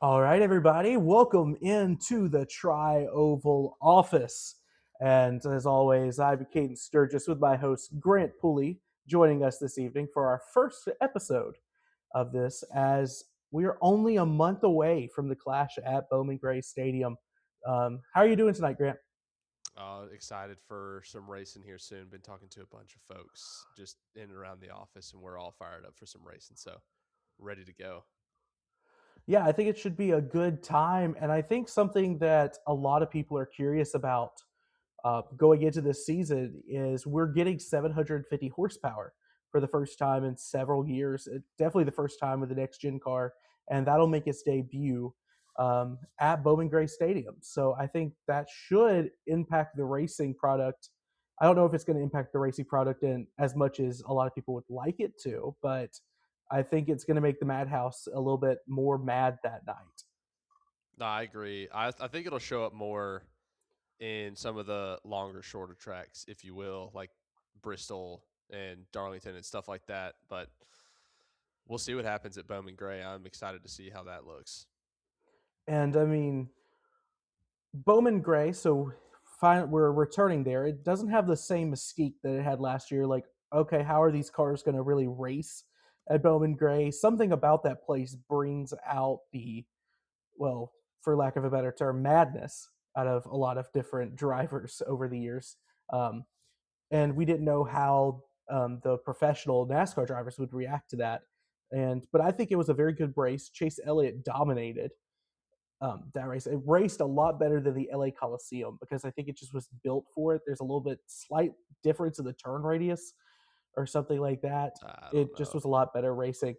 All right, everybody, welcome into the Tri-Oval office. And as always, I'm Cayden Sturges with my host, Grant Pulley, joining us this evening for our first episode of this, as we are only a month away from the clash at Bowman Gray Stadium. How are you doing tonight, Grant? Excited for some racing here soon. Been talking to a bunch of folks just in and around the office, and we're all fired up for some racing. So ready to go. Yeah, I think it should be a good time. And I think something that a lot of people are curious about going into this season is we're getting 750 horsepower for the first time in several years. Definitely the first time with the next gen car, and that'll make its debut at Bowman Gray Stadium. So I think that should impact the racing product. I don't know if it's going to impact the racing product in as much as a lot of people would like it to, but I think it's going to make the Madhouse a little bit more mad that night. No, I agree. I think it'll show up more in some of the longer, shorter tracks, if you will, like Bristol and Darlington and stuff like that. But we'll see what happens at Bowman Gray. I'm excited to see how that looks. And I mean, Bowman Gray, so we're returning there. It doesn't have the same mystique that it had last year. Like, okay, how are these cars going to really race at Bowman Gray? Something about that place brings out the, well, for lack of a better term, madness out of a lot of different drivers over the years. Um, and we didn't know how the professional NASCAR drivers would react to that. But I think it was a very good race. Chase Elliott dominated that race. It raced a lot better than the LA Coliseum because I think it just was built for it. There's a little bit slight difference in the turn radius or something like that. I don't It just know. was a lot better racing.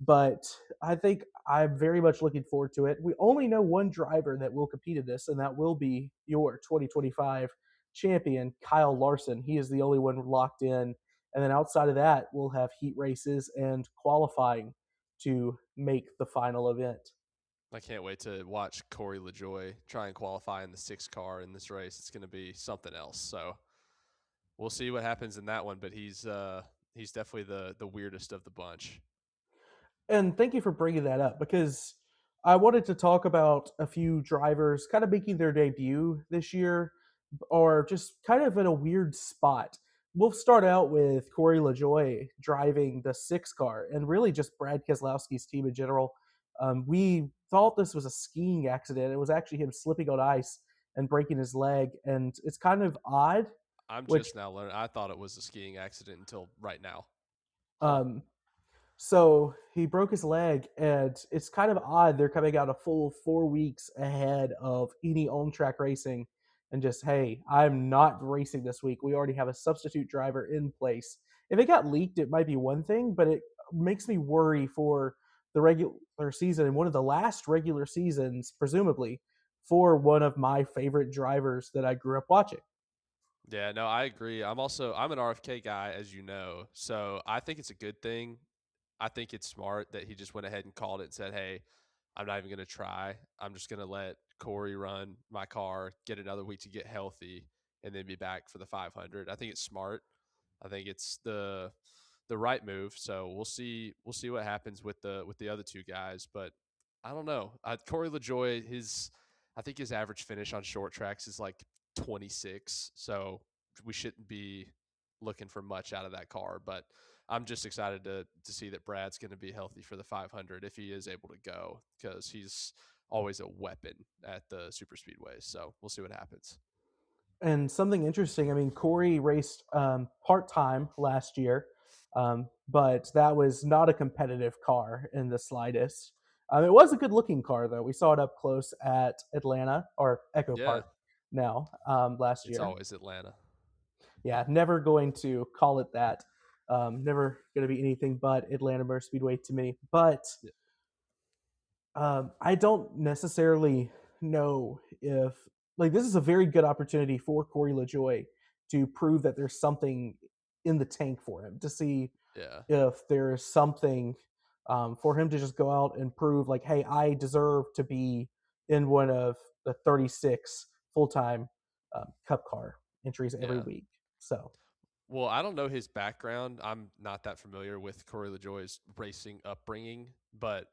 But I think I'm very much looking forward to it. We only know one driver that will compete in this, and that will be your 2025 champion, Kyle Larson. He is the only one locked in. And then outside of that, we'll have heat races and qualifying to make the final event. I can't wait to watch Corey LaJoy try and qualify in the sixth car in this race. It's going to be something else. So we'll see what happens in that one. But he's definitely the weirdest of the bunch. And thank you for bringing that up because I wanted to talk about a few drivers kind of making their debut this year or just kind of in a weird spot. We'll start out with Corey LaJoy driving the six car and really just Brad Keselowski's team in general. We thought this was a skiing accident. It was actually him slipping on ice and breaking his leg. And it's kind of odd, I'm which just now learning. I thought it was a skiing accident until right now. Huh. um, So he broke his leg, and it's kind of odd. They're coming out a full 4 weeks ahead of any on track racing and just, hey, I'm not racing this week. We already have a substitute driver in place. If it got leaked, it might be one thing, but it makes me worry for the regular season and one of the last regular seasons, presumably, for one of my favorite drivers that I grew up watching. Yeah, no, I agree. I'm an RFK guy, as you know. So I think it's a good thing. I think it's smart that he just went ahead and called it and said, "Hey, I'm not even going to try. I'm just going to let Corey run my car, get another week to get healthy, and then be back for the 500." I think it's smart. I think it's the right move. So we'll see what happens with the other two guys. But I don't know. Corey LaJoy, I think his average finish on short tracks is like 26. So we shouldn't be looking for much out of that car. But I'm just excited to see that Brad's going to be healthy for the 500 if he is able to go, because he's always a weapon at the super speedways. So we'll see what happens. And something interesting, I mean, Corey raced part time last year, but that was not a competitive car in the slightest. It was a good looking car, though. We saw it up close at Atlanta or Echo Yeah, Park now last it's year. always Atlanta. Yeah, never going to call it that. Never going to be anything but Atlanta Motor Speedway to me. But Yeah. I don't necessarily know if like this is a very good opportunity for Corey LaJoy to prove that there's something in the tank for him to see Yeah. if there's something for him to just go out and prove like, hey, I deserve to be in one of the 36 full-time Cup car entries every Yeah. week. So Well, I don't know his background. I'm not that familiar with Corey LaJoy's racing upbringing, but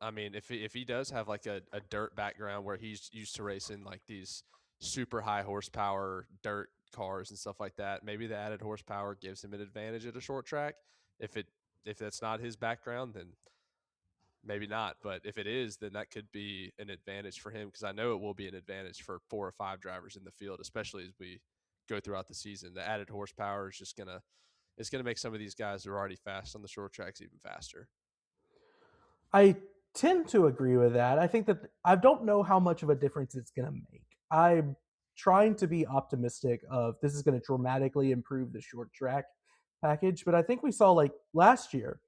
I mean, if he does have like a dirt background where he's used to racing like these super high horsepower dirt cars and stuff like that, maybe the added horsepower gives him an advantage at a short track. If it if that's not his background, then maybe not. But if it is, then that could be an advantage for him because I know it will be an advantage for 4 or 5 drivers in the field, especially as we go throughout the season. The added horsepower is just gonna it's gonna make some of these guys who are already fast on the short tracks even faster. I tend to agree with that. I think that I don't know how much of a difference it's going to make. I'm trying to be optimistic of this is going to dramatically improve the short track package, but I think we saw like last year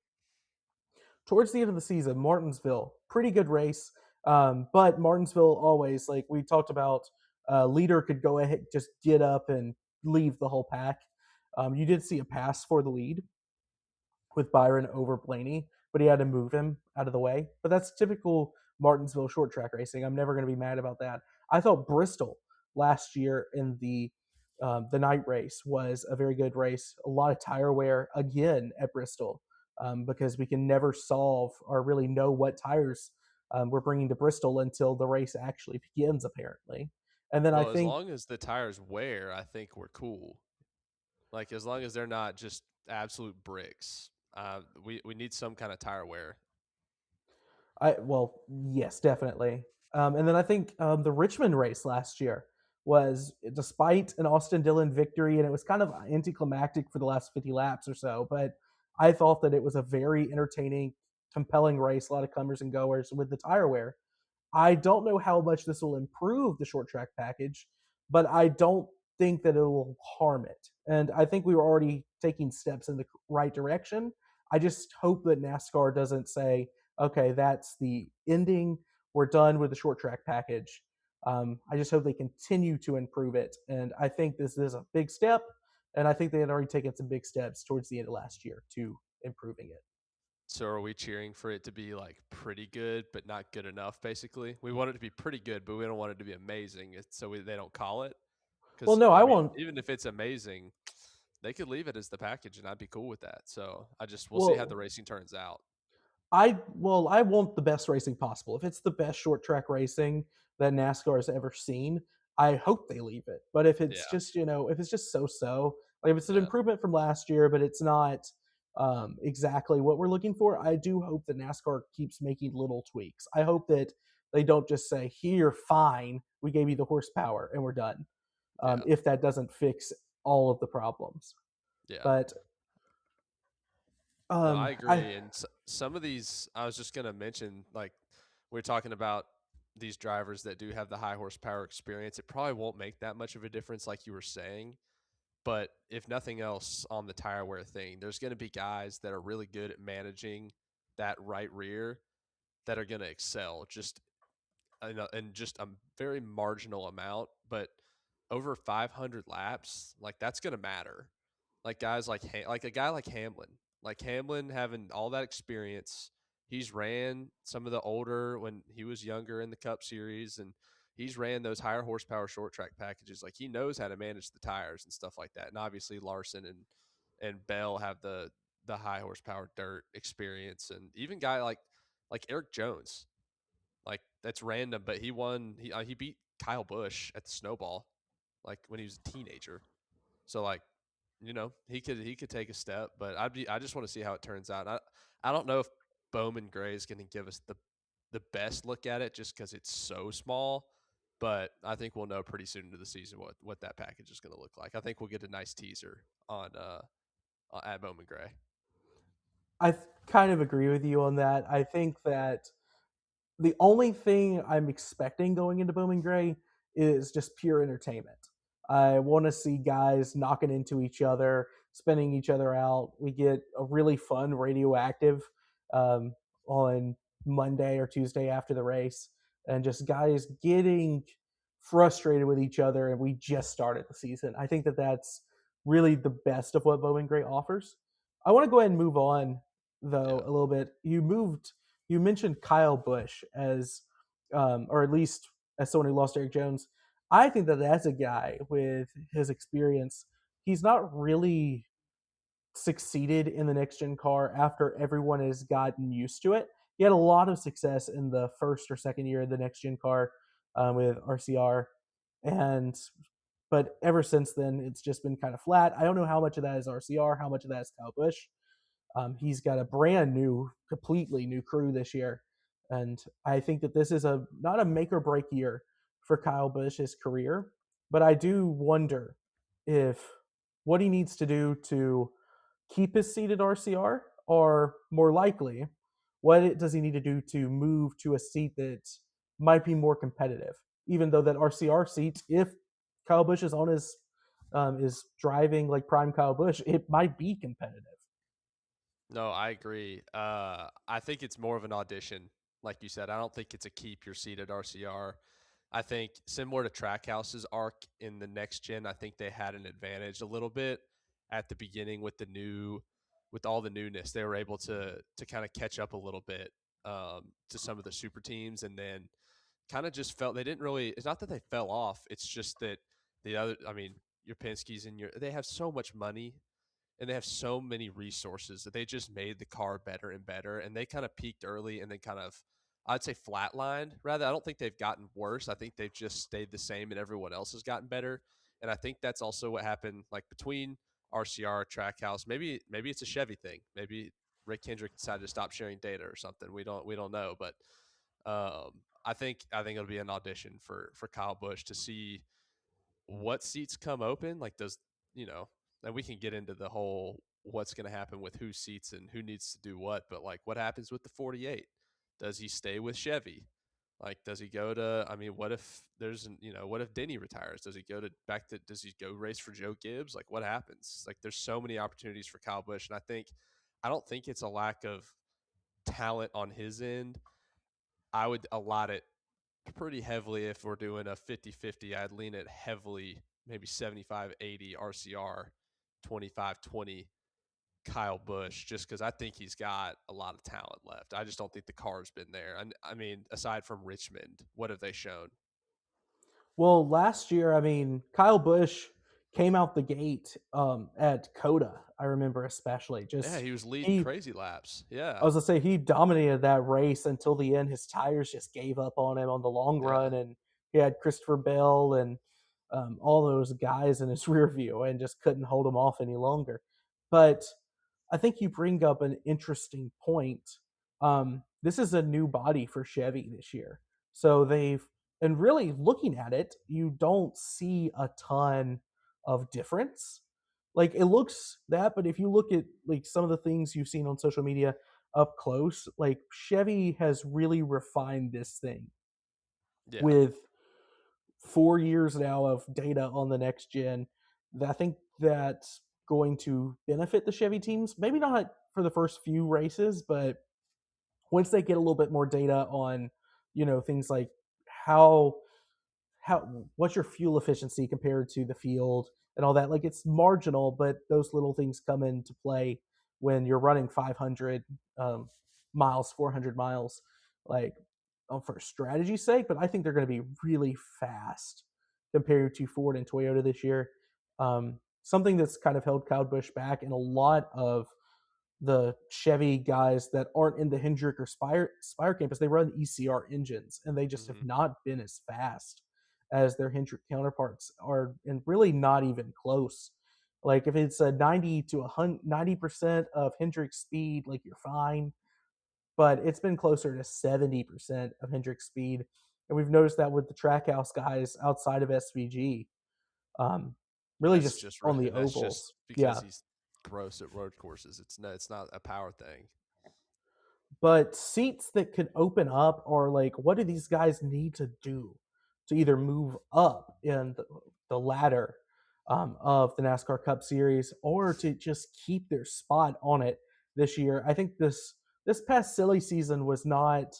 towards the end of the season, Martinsville, pretty good race. But Martinsville always, like we talked about, leader could go ahead, just get up and leave the whole pack. You did see a pass for the lead with Byron over Blaney, but he had to move him out of the way. But that's typical Martinsville short track racing. I'm never going to be mad about that. I thought Bristol last year in the night race was a very good race. A lot of tire wear again at Bristol because we can never solve or really know what tires we're bringing to Bristol until the race actually begins, apparently. And then I Well, as think long as the tires wear, I think we're cool. Like as long as they're not just absolute bricks, we need some kind of tire wear. well, yes, definitely. And then I think the Richmond race last year was, despite an Austin Dillon victory, and it was kind of anticlimactic for the last 50 laps or so, but I thought that it was a very entertaining, compelling race, a lot of comers and goers with the tire wear. I don't know how much this will improve the short track package, but I don't think that it will harm it. And I think we were already taking steps in the right direction. I just hope that NASCAR doesn't say, okay, that's the ending. We're done with the short track package. I just hope they continue to improve it. And I think this is a big step. And I think they had already taken some big steps towards the end of last year to improving it. So are we cheering for it to be like pretty good but not good enough? Basically, we want it to be pretty good, but we don't want it to be amazing. They don't call it Well, because no, I I mean, won't. even if it's amazing, they could leave it as the package, and I'd be cool with that. So we'll see how the Well, racing turns out. I want the best racing possible. If it's the best short track racing that NASCAR has ever seen, I hope they leave it. But if it's Yeah, just if it's just so, like if it's an yeah, improvement from last year, but it's not exactly what we're looking for, I do hope that NASCAR keeps making little tweaks. I hope that they don't just say, "Here, fine, we gave you the horsepower and we're done." yeah, If that doesn't fix all of the problems, yeah. but No, I I agree. And some of these, I was just gonna mention, like we're talking about these drivers that do have the high horsepower experience. It probably won't make that much of a difference, like you were saying. But if nothing else on the tire wear thing, there's going to be guys that are really good at managing that right rear that are going to excel just in just a very marginal amount. But over 500 laps, like that's going to matter. Like guys like a guy like Hamlin having all that experience. He's ran some of the older when he was younger in the Cup Series, and he's ran those higher horsepower short track packages. Like he knows how to manage the tires and stuff like that. And obviously Larson and Bell have the high horsepower dirt experience, and even guy like Eric Jones. Like that's random, but he won. He beat Kyle Busch at the Snowball, like when he was a teenager. So like he could take a step, but I just want to see how it turns out. I don't know if Bowman Gray is going to give us the best look at it just because it's so small, but I think we'll know pretty soon into the season what that package is going to look like. I think we'll get a nice teaser on at Bowman Gray. kind of agree with you on that. I think that the only thing I'm expecting going into Bowman Gray is just pure entertainment. I want to see guys knocking into each other, spinning each other out. We get a really fun radioactive um, on Monday or Tuesday after the race, and just guys getting frustrated with each other. And we just started the season. I think that that's really the best of what Bowman Gray offers. I want to go ahead and move on though Yeah, a little bit. You mentioned Kyle Busch as, or at least as someone who lost Eric Jones. I think that that's a guy with his experience. He's not really succeeded in the next gen car after everyone has gotten used to it. he had a lot of success in the first or second year of the next gen car with RCR, and but ever since then it's just been kind of flat. I don't know how much of that is RCR, how much of that is Kyle Busch. He's got a brand new, completely new crew this year, and I think that this is a not a make or break year for Kyle Busch's career, but I do wonder if what he needs to do to keep his seat at RCR, or more likely, what does he need to do to move to a seat that might be more competitive? Even though that RCR seat, if Kyle Busch is on his is driving like prime Kyle Busch, it might be competitive. No, I agree. I think it's more of an audition, like you said. I don't think it's a keep your seat at RCR. I think similar to Trackhouse's arc in the next gen, I think they had an advantage a little bit at the beginning with with all the newness. They were able to kind of catch up a little bit to some of the super teams, and then kind of just felt they didn't really. It's not that they fell off. It's just that the other. I mean, your Penske's and they have so much money and they have so many resources that they just made the car better and better. And they kind of peaked early and then kind of, I'd say, flatlined. Rather, I don't think they've gotten worse. I think they've just stayed the same and everyone else has gotten better. And I think that's also what happened like between RCR, Trackhouse. Maybe it's a Chevy thing. Maybe Rick Hendrick decided to stop sharing data or something. We don't know. But I think it'll be an audition for Kyle Busch to see what seats come open. Like, does, you know, and we can get into the whole what's going to happen with who seats and who needs to do what, but like, what happens with the 48? Does he stay with Chevy? Like, does he go to, I mean, what if what if Denny retires? Does he go to does he go race for Joe Gibbs? Like, what happens? Like, there's so many opportunities for Kyle Busch. And I don't think it's a lack of talent on his end. I would allot it pretty heavily if we're doing a 50-50. I'd lean it heavily, maybe 75-80 RCR, 25-20 Kyle Busch, just because I think he's got a lot of talent left. I just don't think the car's been there. And I mean, aside from Richmond, what have they shown? Well, last year, I mean, Kyle Busch came out the gate at Coda. I remember especially Yeah, just he was leading he. crazy laps. I Yeah, was gonna say he dominated that race until the end. His tires just gave up on him on the long yeah, run, and he had Christopher Bell and all those guys in his rear view, and just couldn't hold him off any longer. But I think you bring up an interesting point. This is a new body for Chevy this year. So they've, and really looking at it, you don't see a ton of difference. Like it looks that, but if you look at like some of the things you've seen on social media up close, like Chevy has really refined this thing yeah. with 4 years now of data on the next gen. I think that's going to benefit the Chevy teams. Maybe not for the first few races, but once they get a little bit more data on, things like how what's your fuel efficiency compared to the field and all that. Like it's marginal, but those little things come into play when you're running 500 miles, 400 miles, like for strategy's sake. But I think they're going to be really fast compared to Ford and Toyota this year. Something that's kind of held Kyle Busch back, and a lot of the Chevy guys that aren't in the Hendrick or Spire campus, they run ECR engines, and they just have Hmm. not been as fast as their Hendrick counterparts are, and really not even close. Like if it's a 90% of Hendrick speed, like you're fine, but it's been closer to 70% of Hendrick speed, and we've noticed that with the Trackhouse guys outside of SVG, um, really just on the And that's just ovals. because Yeah, he's gross at road courses. It's not a power thing. but seats that could open up are like, what do these guys need to do to either move up in the ladder of the NASCAR Cup Series, or to just keep their spot on it this year? I think this past silly season was not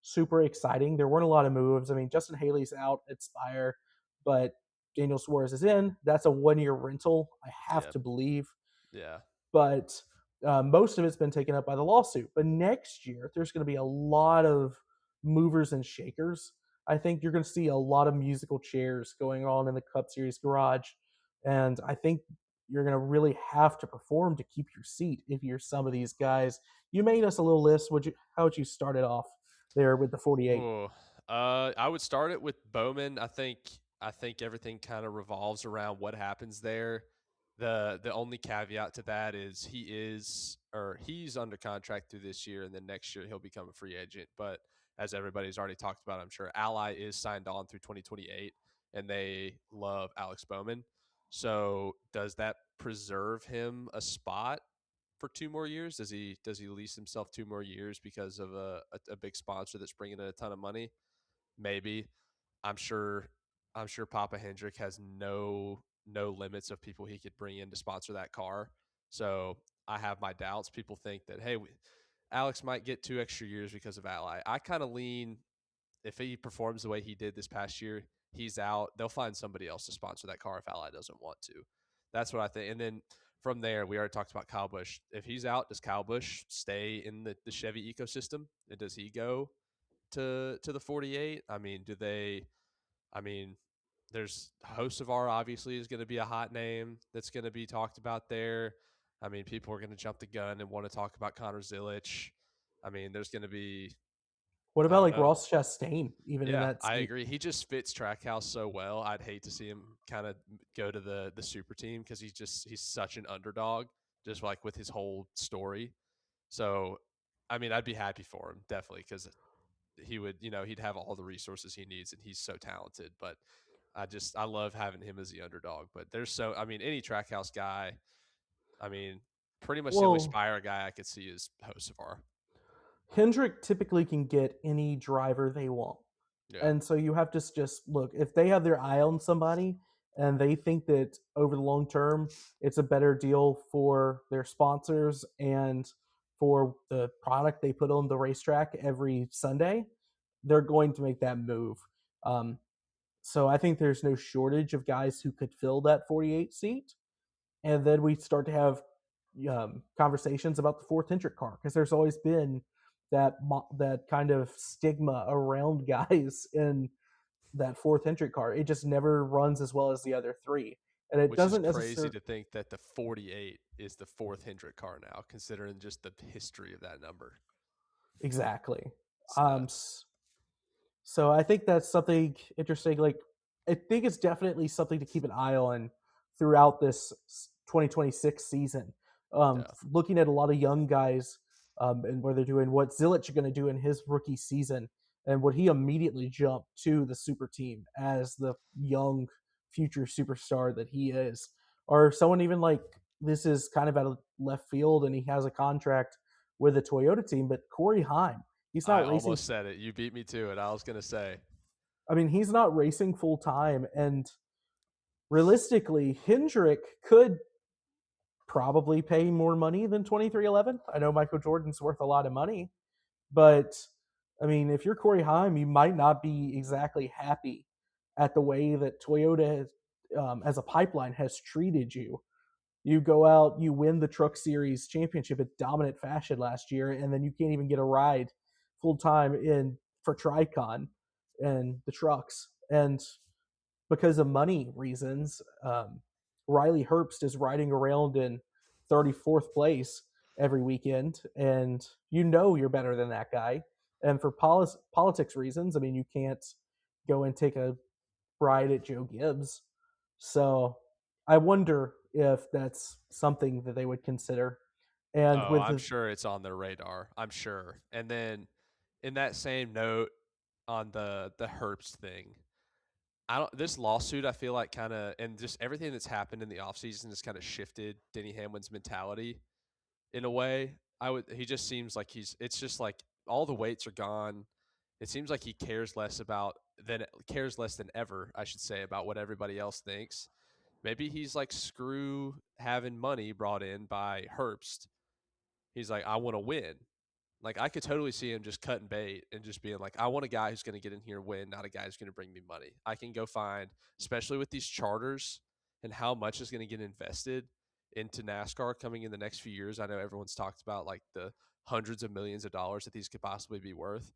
super exciting. There weren't a lot of moves. I mean, Justin Haley's out at Spire, but Daniel Suarez is in. That's a 1 year rental, I have Yeah, to believe, yeah. but most of it's been taken up by the lawsuit. But next year, there's going to be a lot of movers and shakers. I think you're going to see a lot of musical chairs going on in the Cup Series garage, and I think you're going to really have to perform to keep your seat if you're some of these guys. You made us a little list. How would you start it off there with the 48? Oh, I would start it with Bowman. I think everything kind of revolves around what happens there. The only caveat to that is he's under contract through this year, and then next year he'll become a free agent. But as everybody's already talked about, I'm sure Ally is signed on through 2028, and they love Alex Bowman. So does that preserve him a spot for 2 more years? Does he lease himself 2 more years because of a big sponsor that's bringing in a ton of money? Maybe. I'm sure. I'm sure Papa Hendrick has no limits of people he could bring in to sponsor that car. So I have my doubts. People think that hey, Alex might get 2 extra years because of Ally. I kind of lean if he performs the way he did this past year, he's out. They'll find somebody else to sponsor that car if Ally doesn't want to. That's what I think. And then from there, we already talked about Kyle Busch. If he's out, does Kyle Busch stay in the Chevy ecosystem? And does he go to the 48? I mean, do they? I mean, there's Hocevar obviously is going to be a hot name that's going to be talked about there. I mean, people are going to jump the gun and want to talk about Connor Zilic. I mean, there's going to be What I about don't like know. Ross Chastain, even in Yeah, that I seat? agree. He just fits Trackhouse so well. I'd hate to see him kind of go to the super team because he's such an underdog, just like with his whole story. So, I mean, I'd be happy for him definitely because he would, he'd have all the resources he needs, and he's so talented. But I love having him as the underdog. But I mean, any Trackhouse guy. I mean, pretty much the only Well, Spire guy I could see is Hocevar. Hendrick typically can get any driver they want. Yeah, And so you have to just look if they have their eye on somebody and they think that over the long term it's a better deal for their sponsors and for the product they put on the racetrack every Sunday, they're going to make that move. Um, so I think there's no shortage of guys who could fill that 48 seat. And then we start to have conversations about the fourth Hendrick car because there's always been that kind of stigma around guys in that fourth Hendrick car. It just never runs as well as the other three, and it which is doesn't crazy necessarily to think that the 48 is the fourth Hendrick car now, considering just the history of that number. exactly. It's Um, nuts. So I think that's something interesting. Like, I think it's definitely something to keep an eye on throughout this 2026 season. Yeah. Looking at a lot of young guys and where they're doing what Zilic going to do in his rookie season, and would he immediately jump to the super team as the young future superstar that he is, or someone even like this is kind of out of left field and he has a contract with a Toyota team, but Corey Heim. He's I not racing almost said it. You beat me to it. I was going to say, I mean, he's not racing full time, and realistically, Hendrick could probably pay more money than 2311. I know Michael Jordan's worth a lot of money, but I mean, if you're Corey Heim, you might not be exactly happy at the way that Toyota, as a pipeline, has treated you. You go out, you win the Truck Series championship in dominant fashion last year, and then you can't even get a ride full time in for Tricon and the trucks. And because of money reasons, Riley Herbst is riding around in 34th place every weekend, and you know you're better than that guy. And for politics reasons, I mean, you can't go and take a ride at Joe Gibbs. So I wonder if that's something that they would consider. And oh, with I'm the, sure it's on their radar. I'm sure. And then in that same note on the Herbst thing, I don't this lawsuit I feel like kind of and just everything that's happened in the offseason has kind of shifted Denny Hamlin's mentality in a way. He just seems like it's just like all the weights are gone. It seems like he cares less than ever, I should say, about what everybody else thinks. Maybe he's like screw having money brought in by Herbst. He's like, I want to win. Like I could totally see him just cutting bait and just being like, I want a guy who's going to get in here and win, not a guy who's going to bring me money. I can go find, especially with these charters and how much is going to get invested into NASCAR coming in the next few years. I know everyone's talked about like the hundreds of millions of dollars that these could possibly be worth.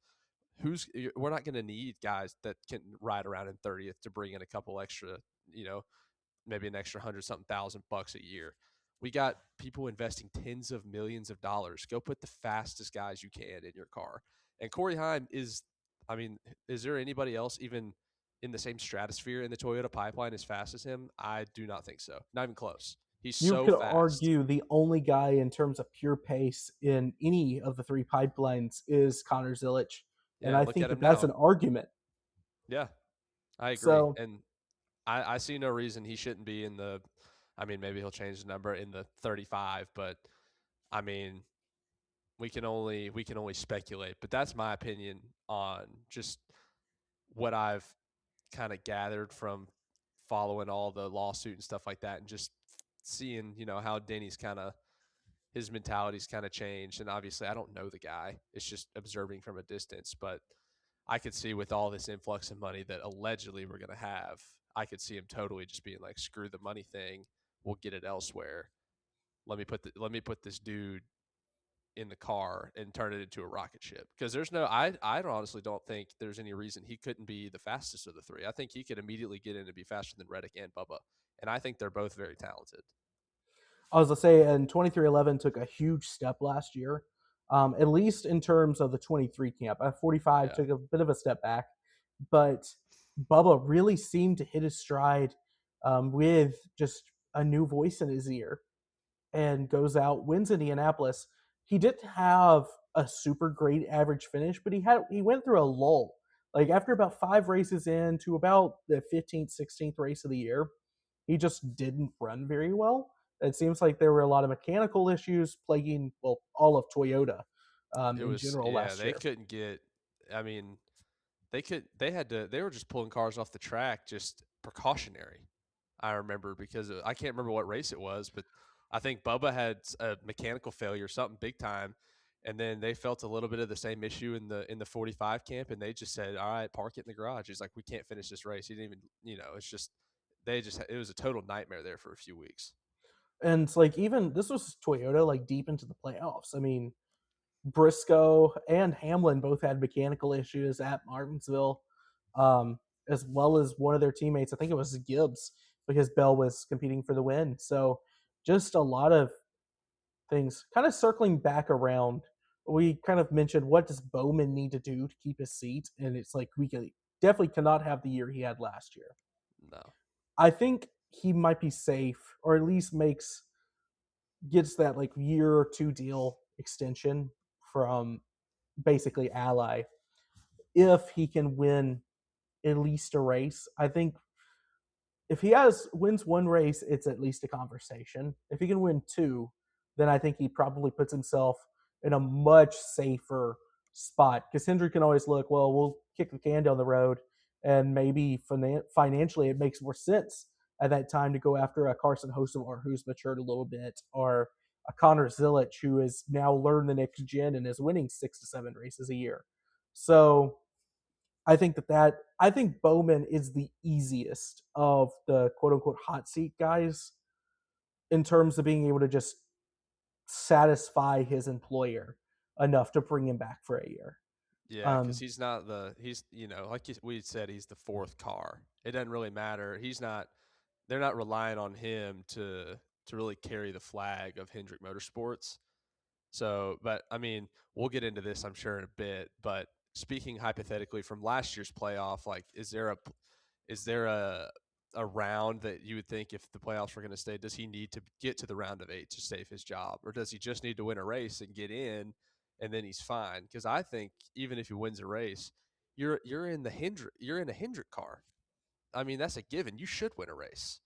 We're not going to need guys that can ride around in 30th to bring in a couple extra, you know, maybe an extra 100 something thousand bucks a year. We got people investing tens of millions of dollars. Go put the fastest guys you can in your car. And Corey Heim is, I mean, is there anybody else even in the same stratosphere in the Toyota pipeline as fast as him? I do not think so. Not even close. He's You so could fast. argue the only guy in terms of pure pace in any of the three pipelines is Connor Zilic, and Yeah, I look think at that him that's now. an argument. Yeah, I agree. So And I see no reason he shouldn't be in the, I mean, maybe he'll change the number in the 35, but I mean, we can only speculate. But that's my opinion on just what I've kind of gathered from following all the lawsuit and stuff like that, and just seeing how Denny's kind of his mentality's kind of changed. And obviously, I don't know the guy; it's just observing from a distance. But I could see with all this influx of money that allegedly we're going to have, I could see him totally just being like, "Screw the money thing, we'll get it elsewhere. Let me put this dude in the car and turn it into a rocket ship." Because there's no, I honestly don't think there's any reason he couldn't be the fastest of the three. I think he could immediately get in to be faster than Reddick and Bubba, and I think they're both very talented. I was gonna say, and 2311 took a huge step last year, at least in terms of the 23 camp. 45 Yeah, took a bit of a step back, but Bubba really seemed to hit his stride with just a new voice in his ear and goes out, wins Indianapolis. He didn't have a super great average finish, but he went through a lull. Like after about 5 races in to about the 15th, 16th race of the year, he just didn't run very well. It seems like there were a lot of mechanical issues plaguing, well, all of Toyota it in was. general Yeah, last they year. couldn't get. I mean, they were just pulling cars off the track just precautionary. I remember because I can't remember what race it was, but I think Bubba had a mechanical failure, something big time, and then they felt a little bit of the same issue in the 45 camp, and they just said, "All right, park it in the garage." He's like, "We can't finish this race." He didn't even, it's just it was a total nightmare there for a few weeks. And it's like even this was Toyota like deep into the playoffs. I mean, Briscoe and Hamlin both had mechanical issues at Martinsville, as well as one of their teammates. I think it was Gibbs because Bell was competing for the win. So just a lot of things. Kind of circling back around, we kind of mentioned what does Bowman need to do to keep his seat, and it's like definitely cannot have the year he had last year. No, I think he might be safe, or at least gets that like year or two deal extension from basically Ally if he can win at least a race. I think if he has wins one race, it's at least a conversation. If he can win two, then I think he probably puts himself in a much safer spot because Hendrick can always look, well, we'll kick the can down the road, and maybe financially it makes more sense at that time to go after a Carson Hocevar who's matured a little bit, or a Connor Zilic who has now learned the next gen and is winning 6 to 7 races a year. So I think Bowman is the easiest of the quote unquote hot seat guys in terms of being able to just satisfy his employer enough to bring him back for a year. yeah, because Um, he's not the he's like we said, he's the fourth car. It doesn't really matter. He's not. They're not relying on him to really carry the flag of Hendrick Motorsports. So, but I mean, we'll get into this, I'm sure, in a bit. But speaking hypothetically from last year's playoff, like, is there a round that you would think if the playoffs were going to stay, does he need to get to the round of 8 to save his job, or does he just need to win a race and get in, and then he's fine? Because I think even if he wins a race, you're in a Hendrick car. I mean, that's a given. You should win a race.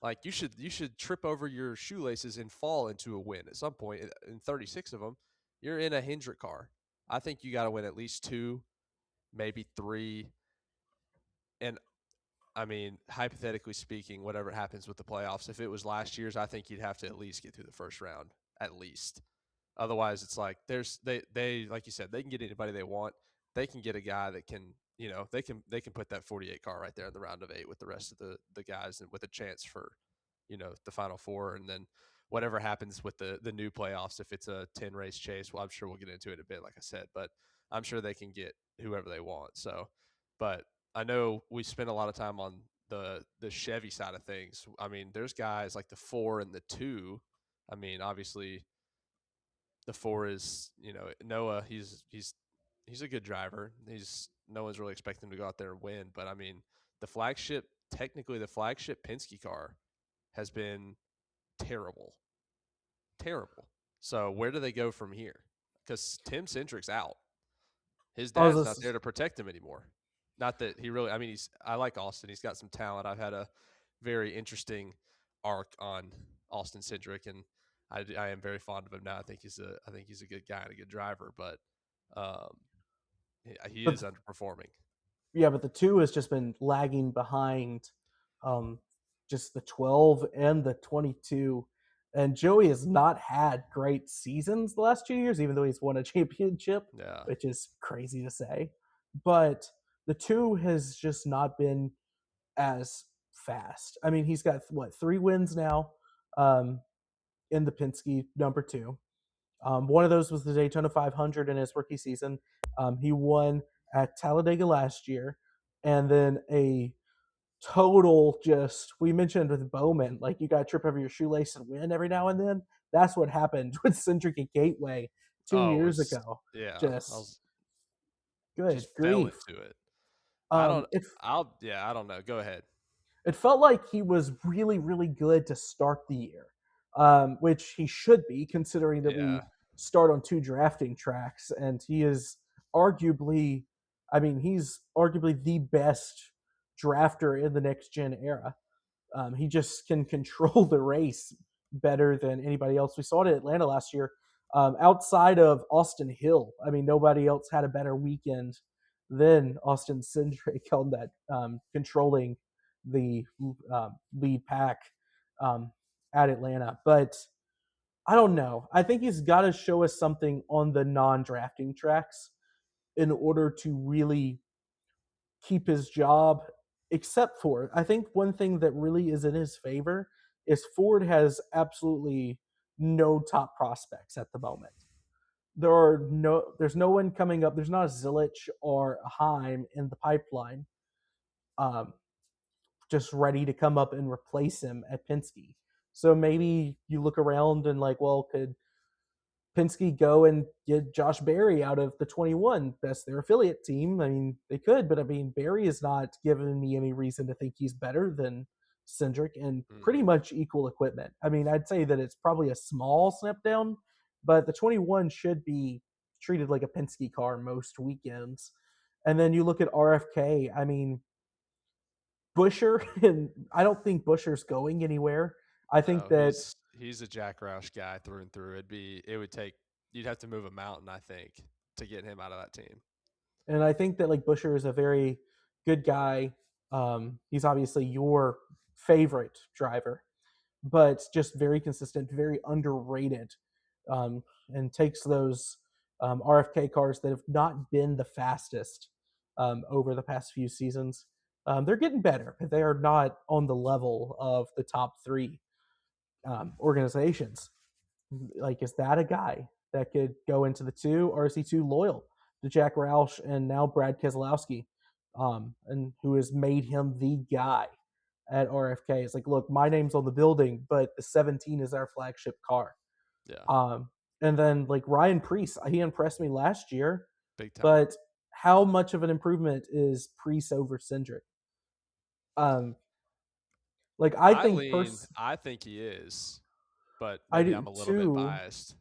Like you should trip over your shoelaces and fall into a win at some point. In 36 of them, you're in a Hendrick car. I think you got to win at least two, maybe three. And I mean, hypothetically speaking, whatever happens with the playoffs, if it was last year's, I think you'd have to at least get through the first round, at least. Otherwise, it's like they like you said, they can get anybody they want. They can get a guy that can they can put that 48 car right there in the round of 8 with the rest of the guys and with a chance for the final four, and then whatever happens with the new playoffs, if it's a 10 race chase, well, I'm sure we'll get into it in a bit, like I said, but I'm sure they can get whoever they want. So, but I know we spent a lot of time on the Chevy side of things. I mean, there's guys like the 4 and the 2. I mean, obviously the 4 is, Noah, he's a good driver. He's No one's really expecting him to go out there and win, but I mean, technically the flagship Penske car has been terrible. Terrible. So where do they go from here? Cuz Tim Cindric's out. His I was dad's not there just, to protect him anymore. Not that he really. I mean, I like Austin. He's got some talent. I've had a very interesting arc on Austin Cindric, and I am very fond of him now. I think he's a good guy and a good driver, but um, he but is underperforming. yeah, but the 2 has just been lagging behind, um, just the 12 and the 22. And Joey has not had great seasons the last 2 years, even though he's won a championship, Yeah. which is crazy to say. But the 2 has just not been as fast. I mean, he's got what 3 wins now, um, in the Penske number 2. One of those was the Daytona 500 in his rookie season. He won at Talladega last year, and then a total just we mentioned with Bowman, like you got to trip over your shoelace and win every now and then. That's what happened with Cindric and Gateway two Oh, it years was ago. yeah. I Just was good just fell grief. into it. I Um, don't. it I don't know. Go ahead. it felt like he was really, really good to start the year, which he should be, considering that Yeah. we start on 2 drafting tracks, and he is arguably, I mean, he's arguably the best drafter in the next gen era. He just can control the race better than anybody else. We saw it at Atlanta last year. Outside of Austin Hill, I mean, nobody else had a better weekend than Austin Cindric on that, controlling the lead pack, um, at Atlanta. But I don't know. I think he's got to show us something on the non-drafting tracks in order to really keep his job. Except for, I think one thing that really is in his favor is Ford has absolutely no top prospects at the moment. There's no one coming up. There's not a Zilich or a Heim in the pipeline, um, just ready to come up and replace him at Penske. So maybe you look around and like, well, could Penske go and get Josh Berry out of the 21? That's their affiliate team. I mean, they could, but I mean, Berry is not giving me any reason to think he's better than Cindric and pretty Mm-mm. much equal equipment. I mean, I'd say that it's probably a small step down, but the 21 should be treated like a Penske car most weekends. And then you look at RFK. I mean, Busher, and I don't think Busher's going anywhere. I think No, that he's a Jack Roush guy through and through. It would take you'd have to move a mountain, I think, to get him out of that team. And I think that like Busher is a very good guy. He's obviously your favorite driver, but just very consistent, very underrated, and takes those, RFK cars that have not been the fastest, over the past few seasons. They're getting better, but they are not on the level of the top 3, organizations. Like, is that a guy that could go into the 2, or is he too loyal to Jack Roush and now Brad Keselowski, and who has made him the guy at RFK? It's like, look, my name's on the building, but the 17 is our flagship car. Yeah, And then like Ryan Preece, he impressed me last year, big time. but how much of an improvement is Preece over Cindric? Um, like I think he is, but I maybe do I'm a little bit too. biased.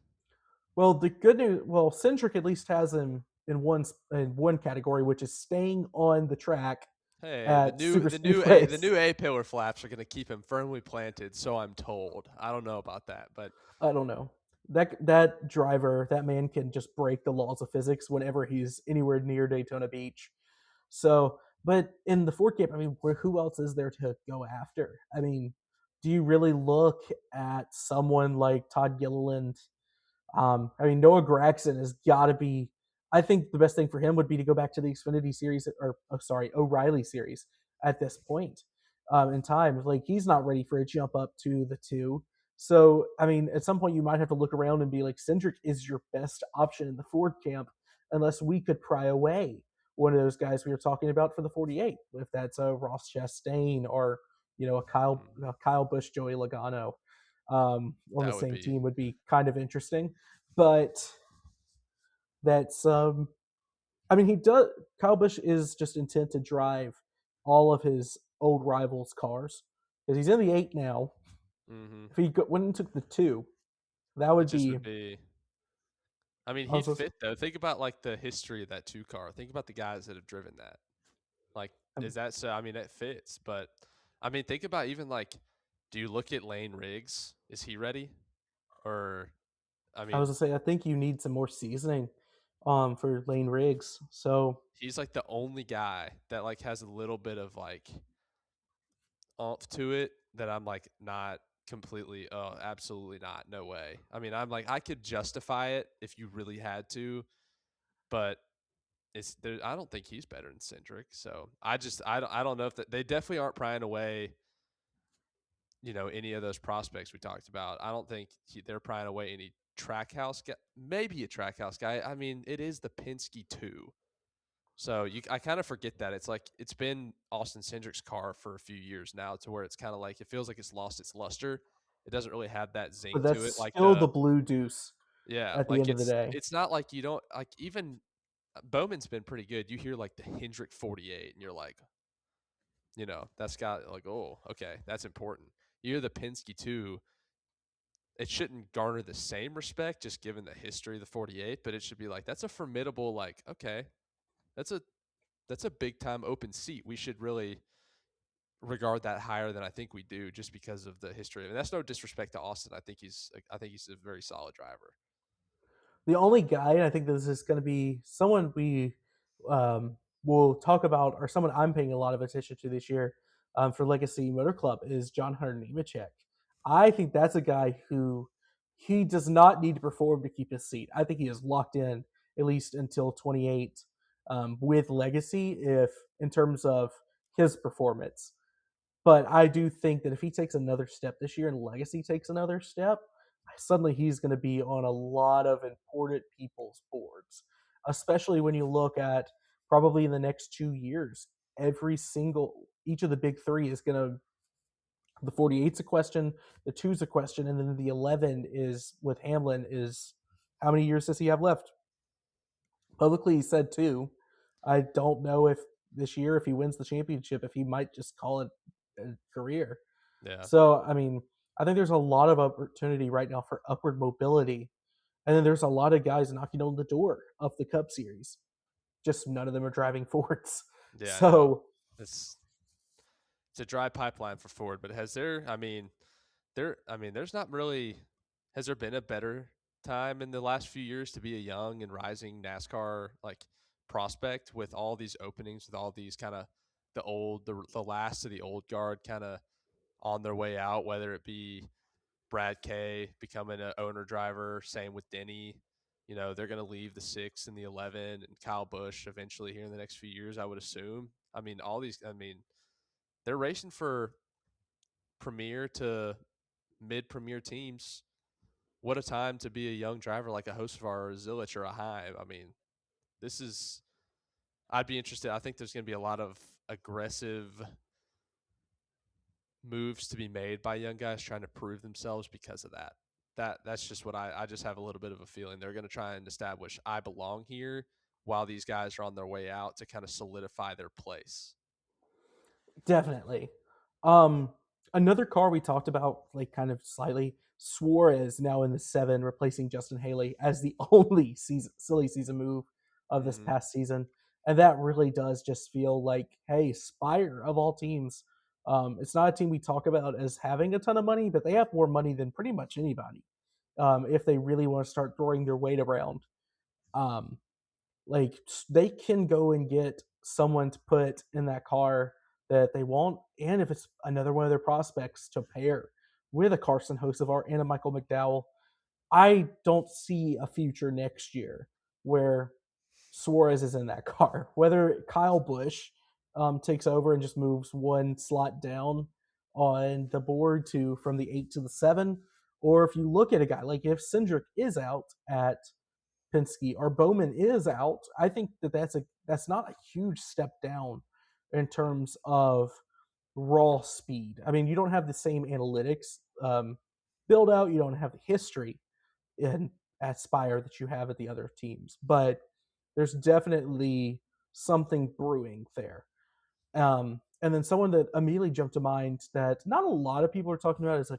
Well, the good news, well, Centric at least has him in one category, which is staying on the track Hey, at super speedways. The new A pillar flaps are going to keep him firmly planted, so I'm told. I don't know about that, but I don't know. That driver, that man can just break the laws of physics whenever he's anywhere near Daytona Beach. So, but in the Ford camp, I mean, who else is there to go after? I mean, do you really look at someone like Todd Gilliland? I mean, Noah Gragson has got to be. I think the best thing for him would be to go back to the Xfinity series, or oh, sorry, O'Reilly series at this point, in time. Like, he's not ready for a jump up to the 2. So, I mean, at some point you might have to look around and be like, Cindric is your best option in the Ford camp, unless we could pry away one of those guys we were talking about for the 48, if that's a Ross Chastain or a Mhm. Kyle Busch, Joey Logano on the That would same be team would be kind of interesting. But that's I mean, he does. Kyle Busch is just intent to drive all of his old rivals' cars because he's in the 8 now. mhm. If he went and took the 2, that It would just be. would be I mean, I he'd was, fit though. Think about like the history of that 2 car. Think about the guys that have driven that. Like, is that so? I mean, it fits, but I mean, think about even like, do you look at Lane Riggs? Is he ready? Or, I I mean, was gonna say I think you need some more seasoning, for Lane Riggs. So he's like the only guy that like has a little bit of like oomph to it that I'm like not completely. Oh, absolutely not. No way. I mean, I'm like I could justify it if you really had to, but it's there. I don't think he's better than Cindric. So I don't know if they definitely aren't prying away any of those prospects we talked about. I don't think they're prying away any track house guy. Maybe a track house guy. I mean, it is the Penske 2. So I kind of forget that. It's like it's been Austin Cindric's car for a few years now to where it's kind of like it feels like it's lost its luster. It doesn't really have that but zing to that's it. Like still the blue deuce yeah, at the like end of the day. it's not like you don't like even Bowman's been pretty good. You hear like the Hendrick 48 and you're like, that's got like, oh, okay, that's important. You hear the Penske 2, it shouldn't garner the same respect just given the history of the 48, but it should be like that's a formidable like okay, that's a big time open seat. We should really regard that higher than I think we do just because of the history. I mean, that's no disrespect to Austin. I think he's a very solid driver. The only guy, and I think this is going to be someone we will talk about, or someone I'm paying a lot of attention to this year for Legacy Motor Club, is John Hunter Nemechek. I think that's a guy who he does not need to perform to keep his seat. I think he is locked in at least until 28 with Legacy, if in terms of his performance. But I do think that if he takes another step this year and Legacy takes another step, suddenly he's going to be on a lot of important people's boards, especially when you look at probably in the next 2 years, each of the big three is going to, the 48's a question, the two's a question, and then the 11 is with Hamlin is how many years does he have left? Publicly, he said two. I don't know if this year, if he wins the championship, if he might just call it a career. Yeah. So, I mean, I think there's a lot of opportunity right now for upward mobility. And then there's a lot of guys knocking on the door of the Cup Series. Just none of them are driving Fords. Yeah, I know. So It's it's a dry pipeline for Ford, but has there there's not really has there been a better time in the last few years to be a young and rising NASCAR like prospect with all these openings with all these kind of the last of the old guard kind of on their way out, whether it be Brad Kay becoming an owner driver, same with Denny. They're going to leave the 6 and the 11 and Kyle Busch eventually here in the next few years, I would assume. I mean, they're racing for premier to mid premier teams. What a time to be a young driver like a Hocevar or a Zilich or a Heim. I mean, this is, I'd be interested. I think there's going to be a lot of aggressive moves to be made by young guys trying to prove themselves because of that. That's just what I just have a little bit of a feeling they're going to try and establish I belong here while these guys are on their way out to kind of solidify their place. definitely. Um, Another car we talked about, like kind of slightly, Suarez now in the 7, replacing Justin Haley as the only silly season move of this Mm-hmm. past season. And that really does just feel like, hey, Spire of all teams. It's not a team we talk about as having a ton of money, but they have more money than pretty much anybody if they really want to start throwing their weight around. Um, like they can go and get someone to put in that car that they want, and if it's another one of their prospects to pair with a Carson Hocevar and a Michael McDowell, I don't see a future next year where Suarez is in that car. Whether Kyle Busch takes over and just moves one slot down on the board to from the 8 to the 7, or if you look at a guy like if Cindric is out at Penske or Bowman is out, I think that that's that's not a huge step down in terms of raw speed. I mean, you don't have the same analytics build out, you don't have the history in at Spire that you have at the other teams, but there's definitely something brewing there. And then someone that immediately jumped to mind that not a lot of people are talking about as a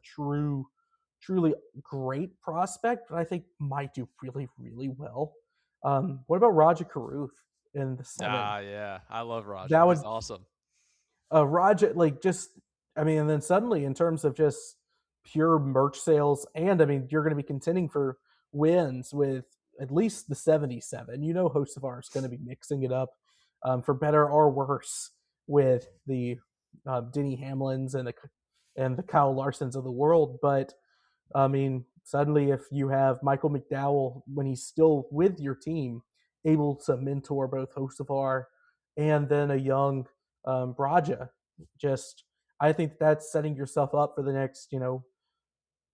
truly great prospect, but I think might do really, really well. What about Roger Caruth in the seven? Ah, yeah, I love Roger. That would He's awesome. Roger, like just, I mean, and then suddenly in terms of just pure merch sales, and I mean, you're going to be contending for wins with at least the 77. You know, hosts of ours is going to be mixing it up for better or worse with the Denny Hamlins and the Kyle Larsons of the world. But I mean, suddenly if you have Michael McDowell when he's still with your team, able to mentor both Hostifar and then a young Braja, just I think that's setting yourself up for the next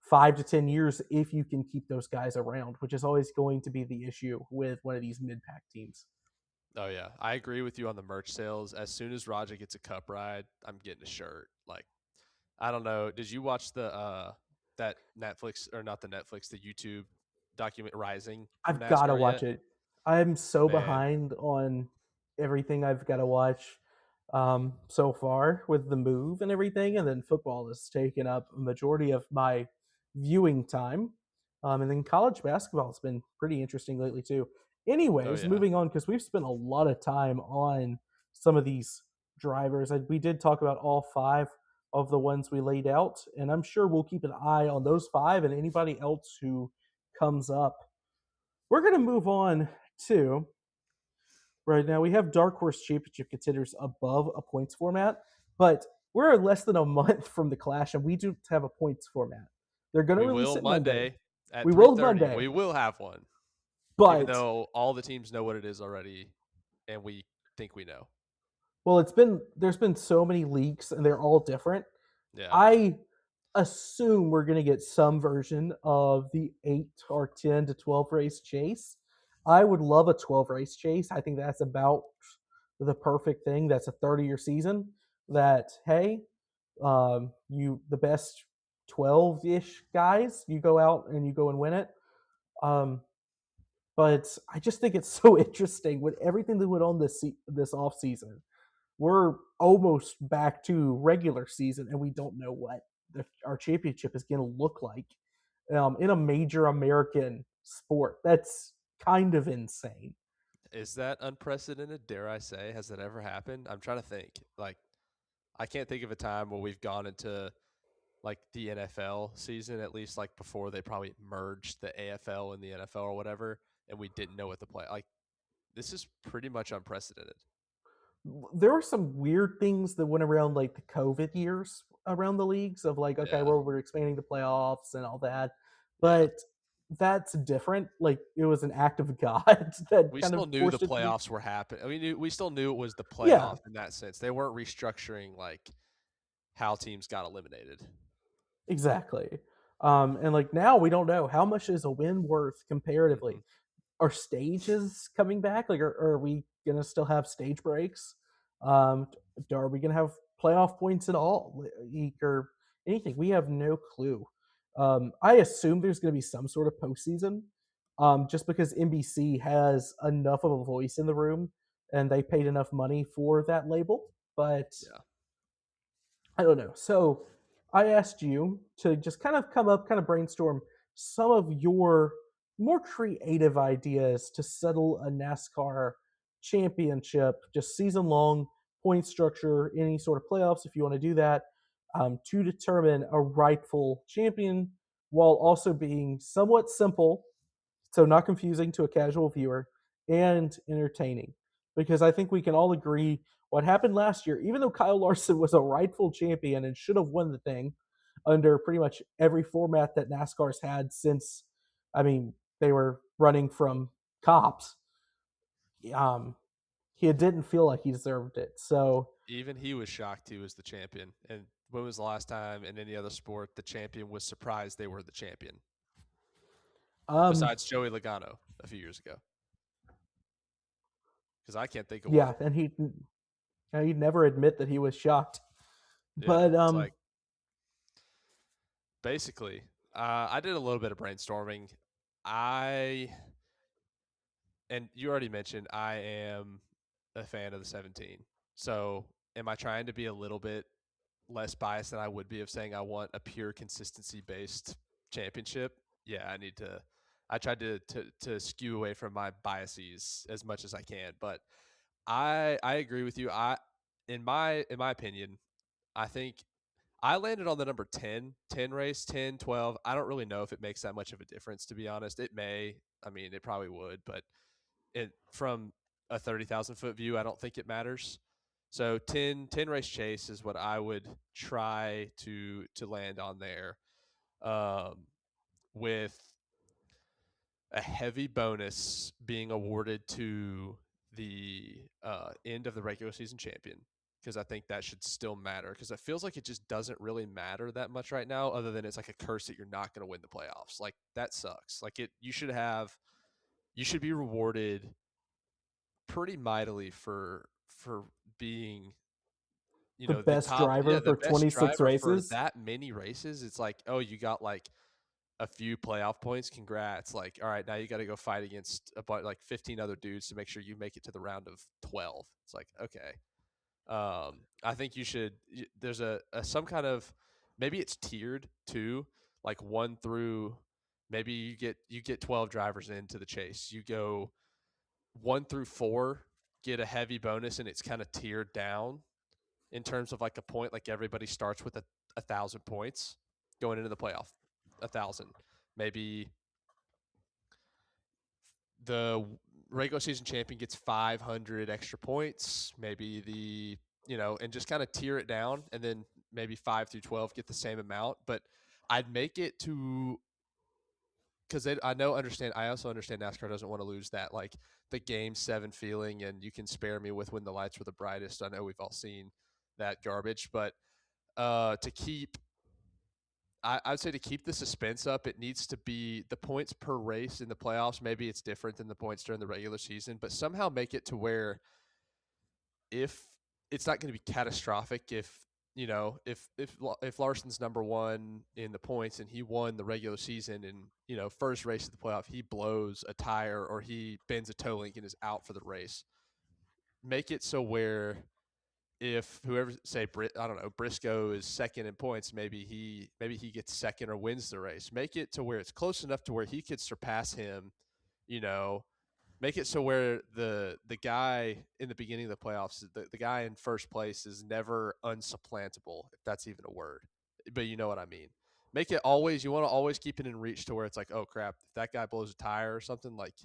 5 to 10 years if you can keep those guys around, which is always going to be the issue with one of these mid pack teams. Oh yeah, I agree with you on the merch sales. As soon as Roger gets a cup ride, I'm getting a shirt. Like, I don't know. Did you watch the that Netflix, or not the Netflix, the YouTube document Rising from I've got to NASCAR watch yet? it. I'm so Man, behind on everything I've got to watch so far with the move and everything, and then football has taken up a majority of my viewing time. And then college basketball has been pretty interesting lately too. oh Anyways, yeah, moving on because we've spent a lot of time on some of these drivers. We did talk about all five of the ones we laid out, and I'm sure we'll keep an eye on those five and anybody else who comes up. We're going to move on to right now. We have Dark Horse Championship contenders above a points format, but we're less than a month from the Clash, and we do have a points format. They're going to we release will it Monday. Monday at We will 3:30. Monday, We will have one, even but though all the teams know what it is already, and we think we know. well, there's been so many leaks, and they're all different. Yeah, I assume we're going to get some version of the 8 or 10 to 12 race chase. I would love a 12 race chase. I think that's about the perfect thing. That's a 30-year season. That hey, you the best 12-ish guys, you go out and you go and win it. Um, but I just think it's so interesting with everything that went on this off season. We're almost back to regular season, and we don't know what our championship is going to look like in a major American sport. That's kind of insane. is that unprecedented? Dare I say, has that ever happened? I'm trying to think. Like, I can't think of a time where we've gone into like the NFL season, at least like before they probably merged the AFL and the NFL or whatever, and we didn't know what to play. Like, this is pretty much unprecedented. There were some weird things that went around like the COVID years around the leagues of like, okay, Yeah, well, we're expanding the playoffs and all that. yeah. But that's different. Like it was an act of God that We kind still of knew the forced it to be. playoffs were happening. I mean, we still knew it was the Yeah, playoff in that sense. They weren't restructuring like how teams got eliminated. exactly. And like now we don't know how much is a win worth comparatively. Hmm. Are stages coming back? Like, are we gonna still have stage breaks? Um, are we gonna have playoff points at all, or anything? We have no clue. I assume there's gonna be some sort of postseason, just because NBC has enough of a voice in the room and they paid enough money for that label. But Yeah. I don't know. So I asked you to just kind of come up, kind of brainstorm some of your more creative ideas to settle a NASCAR championship, just season long point structure, any sort of playoffs if you want to do that, to determine a rightful champion while also being somewhat simple, so not confusing to a casual viewer, and entertaining. Because I think we can all agree what happened last year, even though Kyle Larson was a rightful champion and should have won the thing under pretty much every format that NASCAR's had since, I mean, they were running from cops. Um, he didn't feel like he deserved it. So, Even he was shocked he was the champion. And when was the last time in any other sport the champion was surprised they were the champion? um, Besides Joey Logano a few years ago. because I can't think of Yeah, one. and he'd never admit that he was shocked. Yeah, But it's like basically, I did a little bit of brainstorming. I and you already mentioned I am a fan of the 17. So, am I trying to be a little bit less biased than I would be of saying I want a pure consistency based championship? Yeah, I need to. I tried to skew away from my biases as much as I can, but I agree with you. In my opinion, I think I landed on the number 10 race, 10, 12. I don't really know if it makes that much of a difference, to be honest. It may. I mean, it probably would, but from a 30,000 foot view, I don't think it matters. So 10 race chase is what I would try to land on there, um, with a heavy bonus being awarded to the end of the regular season champion, because I think that should still matter, because it feels like it just doesn't really matter that much right now, other than it's like a curse that you're not going to win the playoffs. Like that sucks. Like you should be rewarded pretty mightily for being the the best top, yeah, driver the for best 26 driver for races, that many races. It's like, oh, you got like a few playoff points, congrats. Like, all right, now you got to go fight against about like 15 other dudes to make sure you make it to the round of 12. It's like, okay. I think you should. There's a some kind of, maybe it's tiered too, like one through, maybe you get 12 drivers into the chase. You go 1 through 4, get a heavy bonus, and it's kind of tiered down in terms of like a point. Like everybody starts with a thousand points going into the playoff, 1,000. Maybe the regular season champion gets 500 extra points. Maybe and just kind of tier it down, and then maybe 5 through 12 get the same amount. But I'd make it to, because I also understand NASCAR doesn't want to lose that, like the game 7 feeling, and you can spare me with when the lights were the brightest. I know we've all seen that garbage, but to keep I'd say to keep the suspense up, it needs to be the points per race in the playoffs. Maybe it's different than the points during the regular season, but somehow make it to where, if it's not going to be catastrophic, if Larson's number one in the points and he won the regular season, and first race of the playoff he blows a tire or he bends a toe link and is out for the race, make it so where, if whoever, say I don't know, Briscoe is second in points, maybe he gets second or wins the race. Make it to where it's close enough to where he could surpass him. You know, make it so where the guy in the beginning of the playoffs, the guy in first place is never unsupplantable, if that's even a word. But you know what I mean. Make it always, you want to always keep it in reach to where it's like, oh crap, if that guy blows a tire or something, like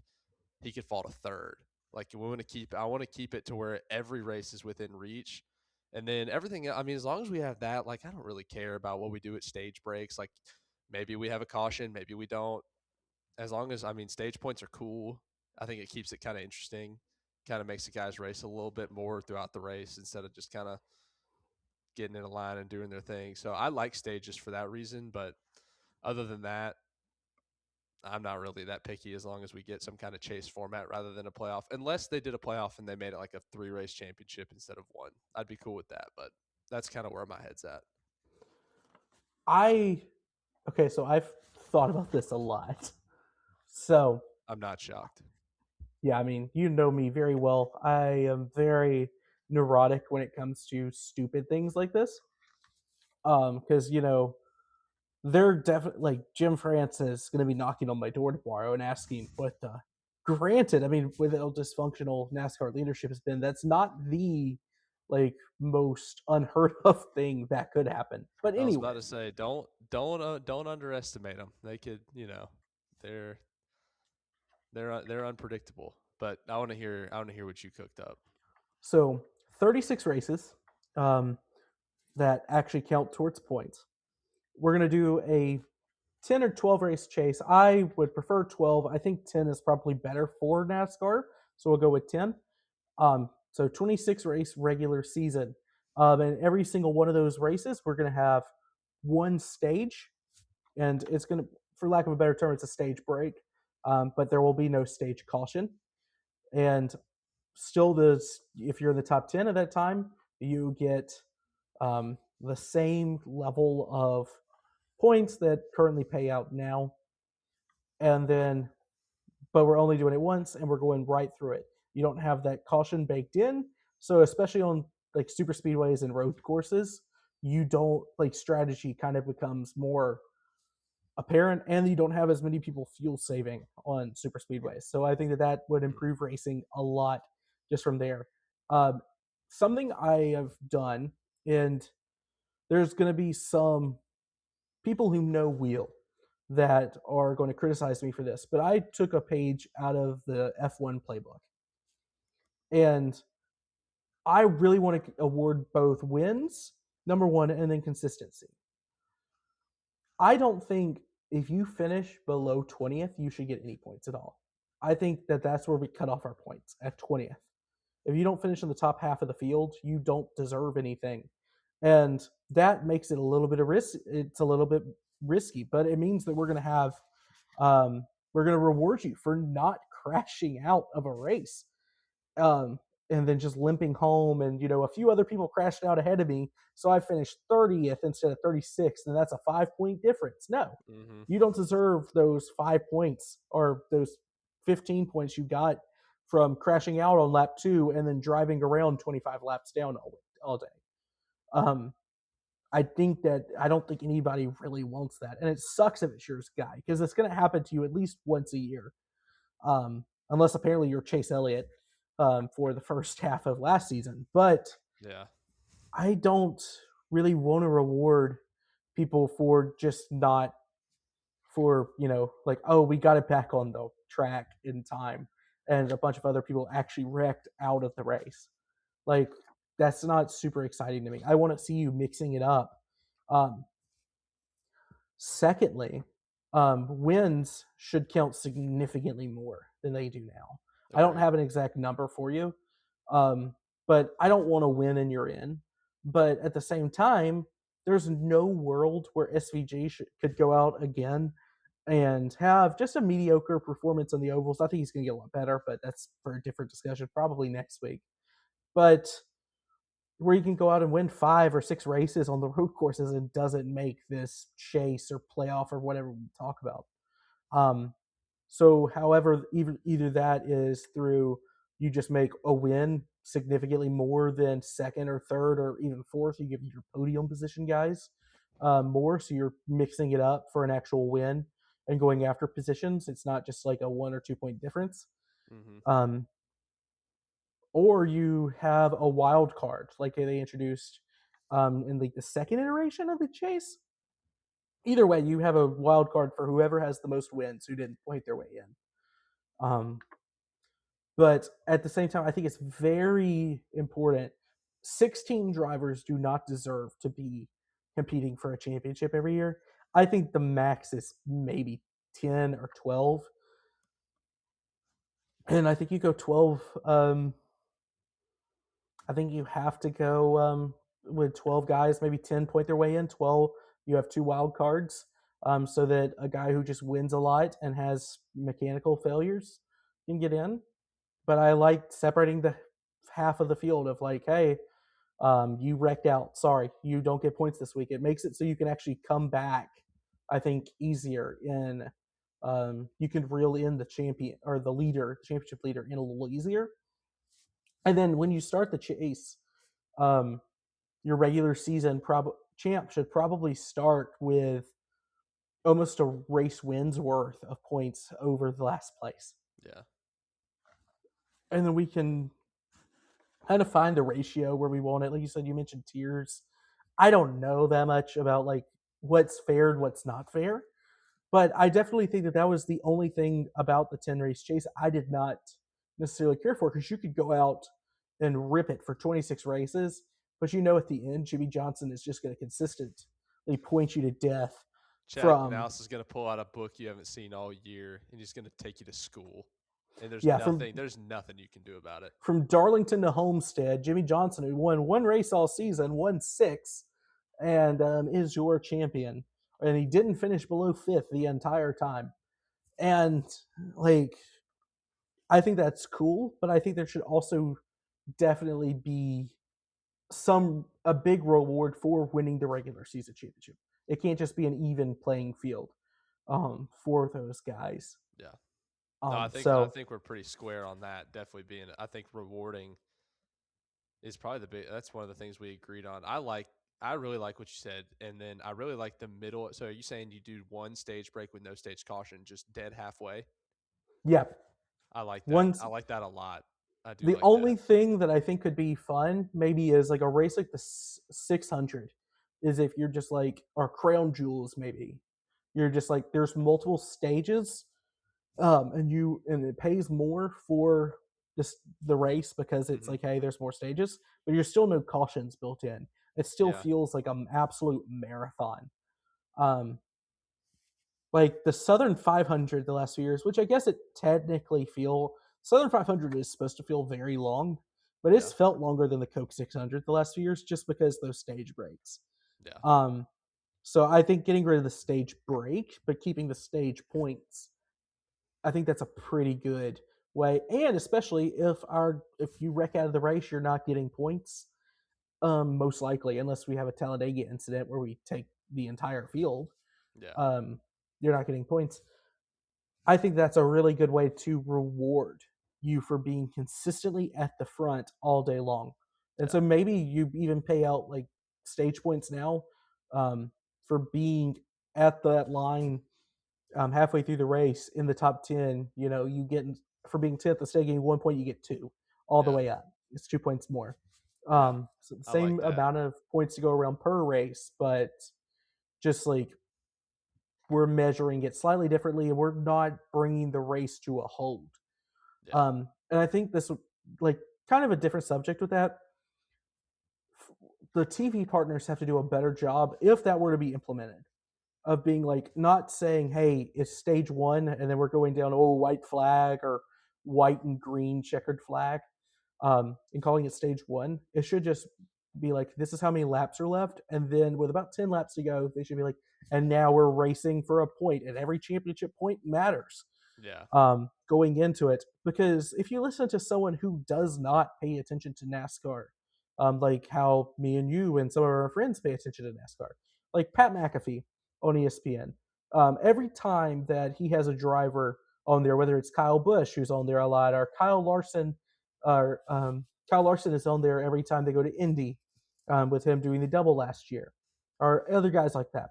he could fall to third. Like I want to keep it to where every race is within reach. And then everything, I mean, as long as we have that, like I don't really care about what we do at stage breaks. Like maybe we have a caution, maybe we don't. As long as, I mean, stage points are cool. I think it keeps it kind of interesting. Kind of makes the guys race a little bit more throughout the race instead of just kind of getting in a line and doing their thing. So I like stages for that reason, but other than that, I'm not really that picky as long as we get some kind of chase format rather than a playoff. Unless they did a playoff and they made it like a 3 race championship instead of one. I'd be cool with that, but that's kind of where my head's at. I okay, so I've thought about this a lot. So, I'm not shocked. yeah, I mean, you know me very well. I am very neurotic when it comes to stupid things like this. Because they're definitely like Jim France is going to be knocking on my door tomorrow and asking what. Granted, I mean, with how dysfunctional NASCAR leadership has been, that's not the like most unheard of thing that could happen. But I was about anyway, to say, don't underestimate them. They could, they're they're unpredictable. But I want to hear what you cooked up. so 36 races um, that actually count towards points. We're going to do a 10 or 12 race chase. I would prefer 12. I think 10 is probably better for NASCAR. So we'll go with 10. So 26 race regular season. And every single one of those races, we're going to have one stage. And it's going to, for lack of a better term, it's a stage break. But there will be no stage caution. And still if you're in the top 10 at that time, you get the same level of points that currently pay out now. And then, but we're only doing it once and we're going right through it. You don't have that caution baked in. So, especially on like super speedways and road courses, you don't like strategy kind of becomes more apparent, and you don't have as many people fuel saving on super speedways. So I think that that would improve racing a lot just from there. Um, Something I have done, and there's going to be some people who know wheel that are going to criticize me for this, but I took a page out of the F1 playbook, and I really want to award both wins, number one, and then consistency. I don't think if you finish below 20th, you should get any points at all. I think that that's where we cut off our points at 20th. If you don't finish in the top half of the field, you don't deserve anything. And that makes it a little bit of risk. It's a little bit risky, but it means that we're going to reward you for not crashing out of a race. Um, and then just limping home. And, a few other people crashed out ahead of me. So I finished 30th instead of 36th. And that's a 5-point difference. No, you don't deserve those 5 points or those 15 points you got from crashing out on lap 2 and then driving around 25 laps down all day. I don't think anybody really wants that. And it sucks if it's your guy because it's going to happen to you at least once a year. Unless apparently you're Chase Elliott for the first half of last season. But Yeah. I don't really want to reward people for just not for, like, oh, we got it back on the track in time and a bunch of other people actually wrecked out of the race. Like, that's not super exciting to me. I want to see you mixing it up. Secondly, wins should count significantly more than they do now. I don't have an exact number for you, but I don't want to win and you're in. But at the same time, there's no world where SVG could go out again and have just a mediocre performance on the ovals. I think he's going to get a lot better, but that's for a different discussion, probably next week. But where you can go out and win 5 or 6 races on the road courses and doesn't make this chase or playoff or whatever we talk about. So, however, either that is through you just make a win significantly more than second or third or even fourth. You give your podium position guys more, so you're mixing it up for an actual win and going after positions. It's not just like a 1 or 2 point difference. Or you have a wild card like they introduced in like the second iteration of the chase. Either way, you have a wild card for whoever has the most wins who didn't point their way in. But at the same time, I think it's very important. 16 drivers do not deserve to be competing for a championship every year. I think the max is maybe 10 or 12. And I think you go 12. I think you have to go with 12 guys, maybe 10 point their way in. 12, you have 2 wild cards so that a guy who just wins a lot and has mechanical failures can get in. But I like separating the half of the field of like, hey, you wrecked out. Sorry, you don't get points this week. It makes it so you can actually come back, I think, easier in. You can reel in the champion or the championship leader in a little easier. And then when you start the chase, your regular season champ should probably start with almost a race wins worth of points over the last place. Yeah. And then we can kind of find the ratio where we want it. Like you said, you mentioned tiers. I don't know that much about like what's fair and what's not fair, but I definitely think that that was the only thing about the 10 race chase I did not necessarily care for, because you could go out and rip it for 26 races, but at the end, Jimmy Johnson is just going to consistently point you to death. Chad Knaus is going to pull out a book you haven't seen all year, and he's going to take you to school. And there's nothing you can do about it. From Darlington to Homestead, Jimmy Johnson, who won 1 race all season, won 6, and is your champion. And he didn't finish below 5th the entire time. And like, I think that's cool, but I think there should also definitely be some a big reward for winning the regular season championship. It can't just be an even playing field for those guys. Yeah. No, I So think we're pretty square on that. Definitely being, I think rewarding is probably the big. That's one of the things we agreed on. I really like what you said, and then I really like the middle. So are you saying you do one stage break with no stage caution, just dead halfway? yeah, I like that. once I like that a lot. I do the like only that. thing that I think could be fun maybe is like a race like the 600 is if you're just like or crown jewels maybe you're just like there's multiple stages and it pays more for just the race because it's Hmm. like hey there's more stages but you're still no cautions built in. It still Yeah. feels like an absolute marathon. um like the Southern 500 the last few years, which I guess it technically feel Southern 500 is supposed to feel very long, but Yeah. it's felt longer than the Coke 600 the last few years just because those stage breaks. Yeah. Um, so I think getting rid of the stage break but keeping the stage points, I think that's a pretty good way. And especially if you wreck out of the race, you're not getting points. Most likely, unless we have a Talladega incident where we take the entire field. Yeah. Um, you're not getting points. I think that's a really good way to reward you for being consistently at the front all day long. And Yeah. so maybe you even pay out like stage points now um, for being at that line halfway through the race in the top 10. You know, you get for being 10th instead of getting 1 point, you get two all the Yeah. way up. It's 2 points more. Yeah. So the I like same that. amount of points to go around per race, but just like we're measuring it slightly differently and we're not bringing the race to a hold. Yeah. And I think this like kind of a different subject with that. The TV partners have to do a better job if that were to be implemented of being like not saying, "Hey, it's stage one," and then we're going down white flag or white and green checkered flag, and calling it stage one. It should just be like, "This is how many laps are left," and then with about 10 laps to go, they should be like, "And now we're racing for a point, and every championship point matters." Yeah. Going into it. Because if you listen to someone who does not pay attention to NASCAR, like how me and you and some of our friends pay attention to NASCAR, like Pat McAfee on ESPN, every time that he has a driver on there, whether it's Kyle Busch who's on there a lot, or Kyle Larson is on there every time they go to Indy, with him doing the double last year, or other guys like that.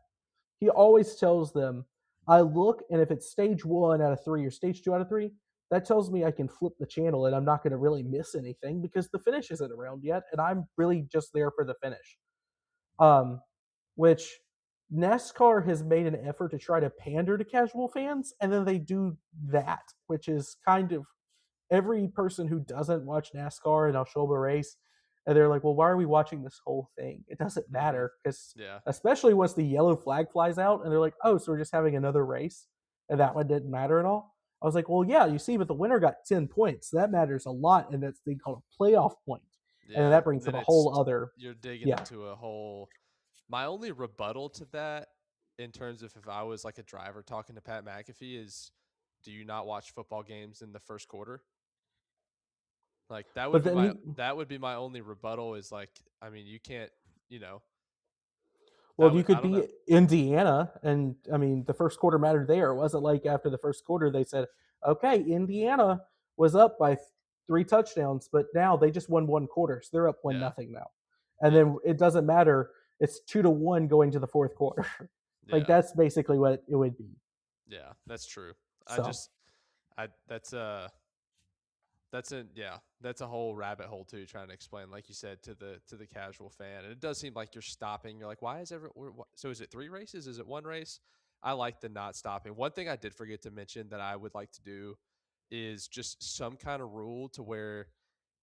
He always tells them, I look, and if it's stage one out of three or stage two out of three, that tells me I can flip the channel and I'm not going to really miss anything because the finish isn't around yet, and I'm really just there for the finish. Um, which NASCAR has made an effort to try to pander to casual fans, and then they do that, which is kind of every person who doesn't watch NASCAR and I'll show them a race, and they're like, "Well, why are we watching this whole thing? It doesn't Hmm. matter." Because Yeah. especially once the yellow flag flies out, and they're like, "Oh, so we're just having another race," and that one didn't matter at all. I was like, "Well, yeah, you see, but the winner got 10 points. So that matters a lot, and that's thing called a playoff point, and then Yeah. that brings Then up a it's, whole other, you're digging yeah." into a whole. My only rebuttal to that, in terms of if I was like a driver talking to Pat McAfee, is do you not watch football games in the first quarter? Like But then he, that would be my only rebuttal is like, I mean, you can't, you know, well, you I could don't know. be Indiana, and I mean, the first quarter mattered there. It wasn't like after the first quarter they said, "Okay, Indiana was up by three touchdowns, but now they just won one quarter, so they're up 1 Yeah. nothing now." And Yeah. then it doesn't matter; it's 2-1 going to the fourth quarter. Like Yeah. that's basically what it would be. Yeah. That's true. I So, just, I, that's a, yeah, that's a whole rabbit hole too, trying to explain, like you said, to the casual fan. And it does seem like you're stopping. You're like, why is so is it three races? Is it one race? I like the not stopping. One thing I did forget to mention that I would like to do is just some kind of rule to where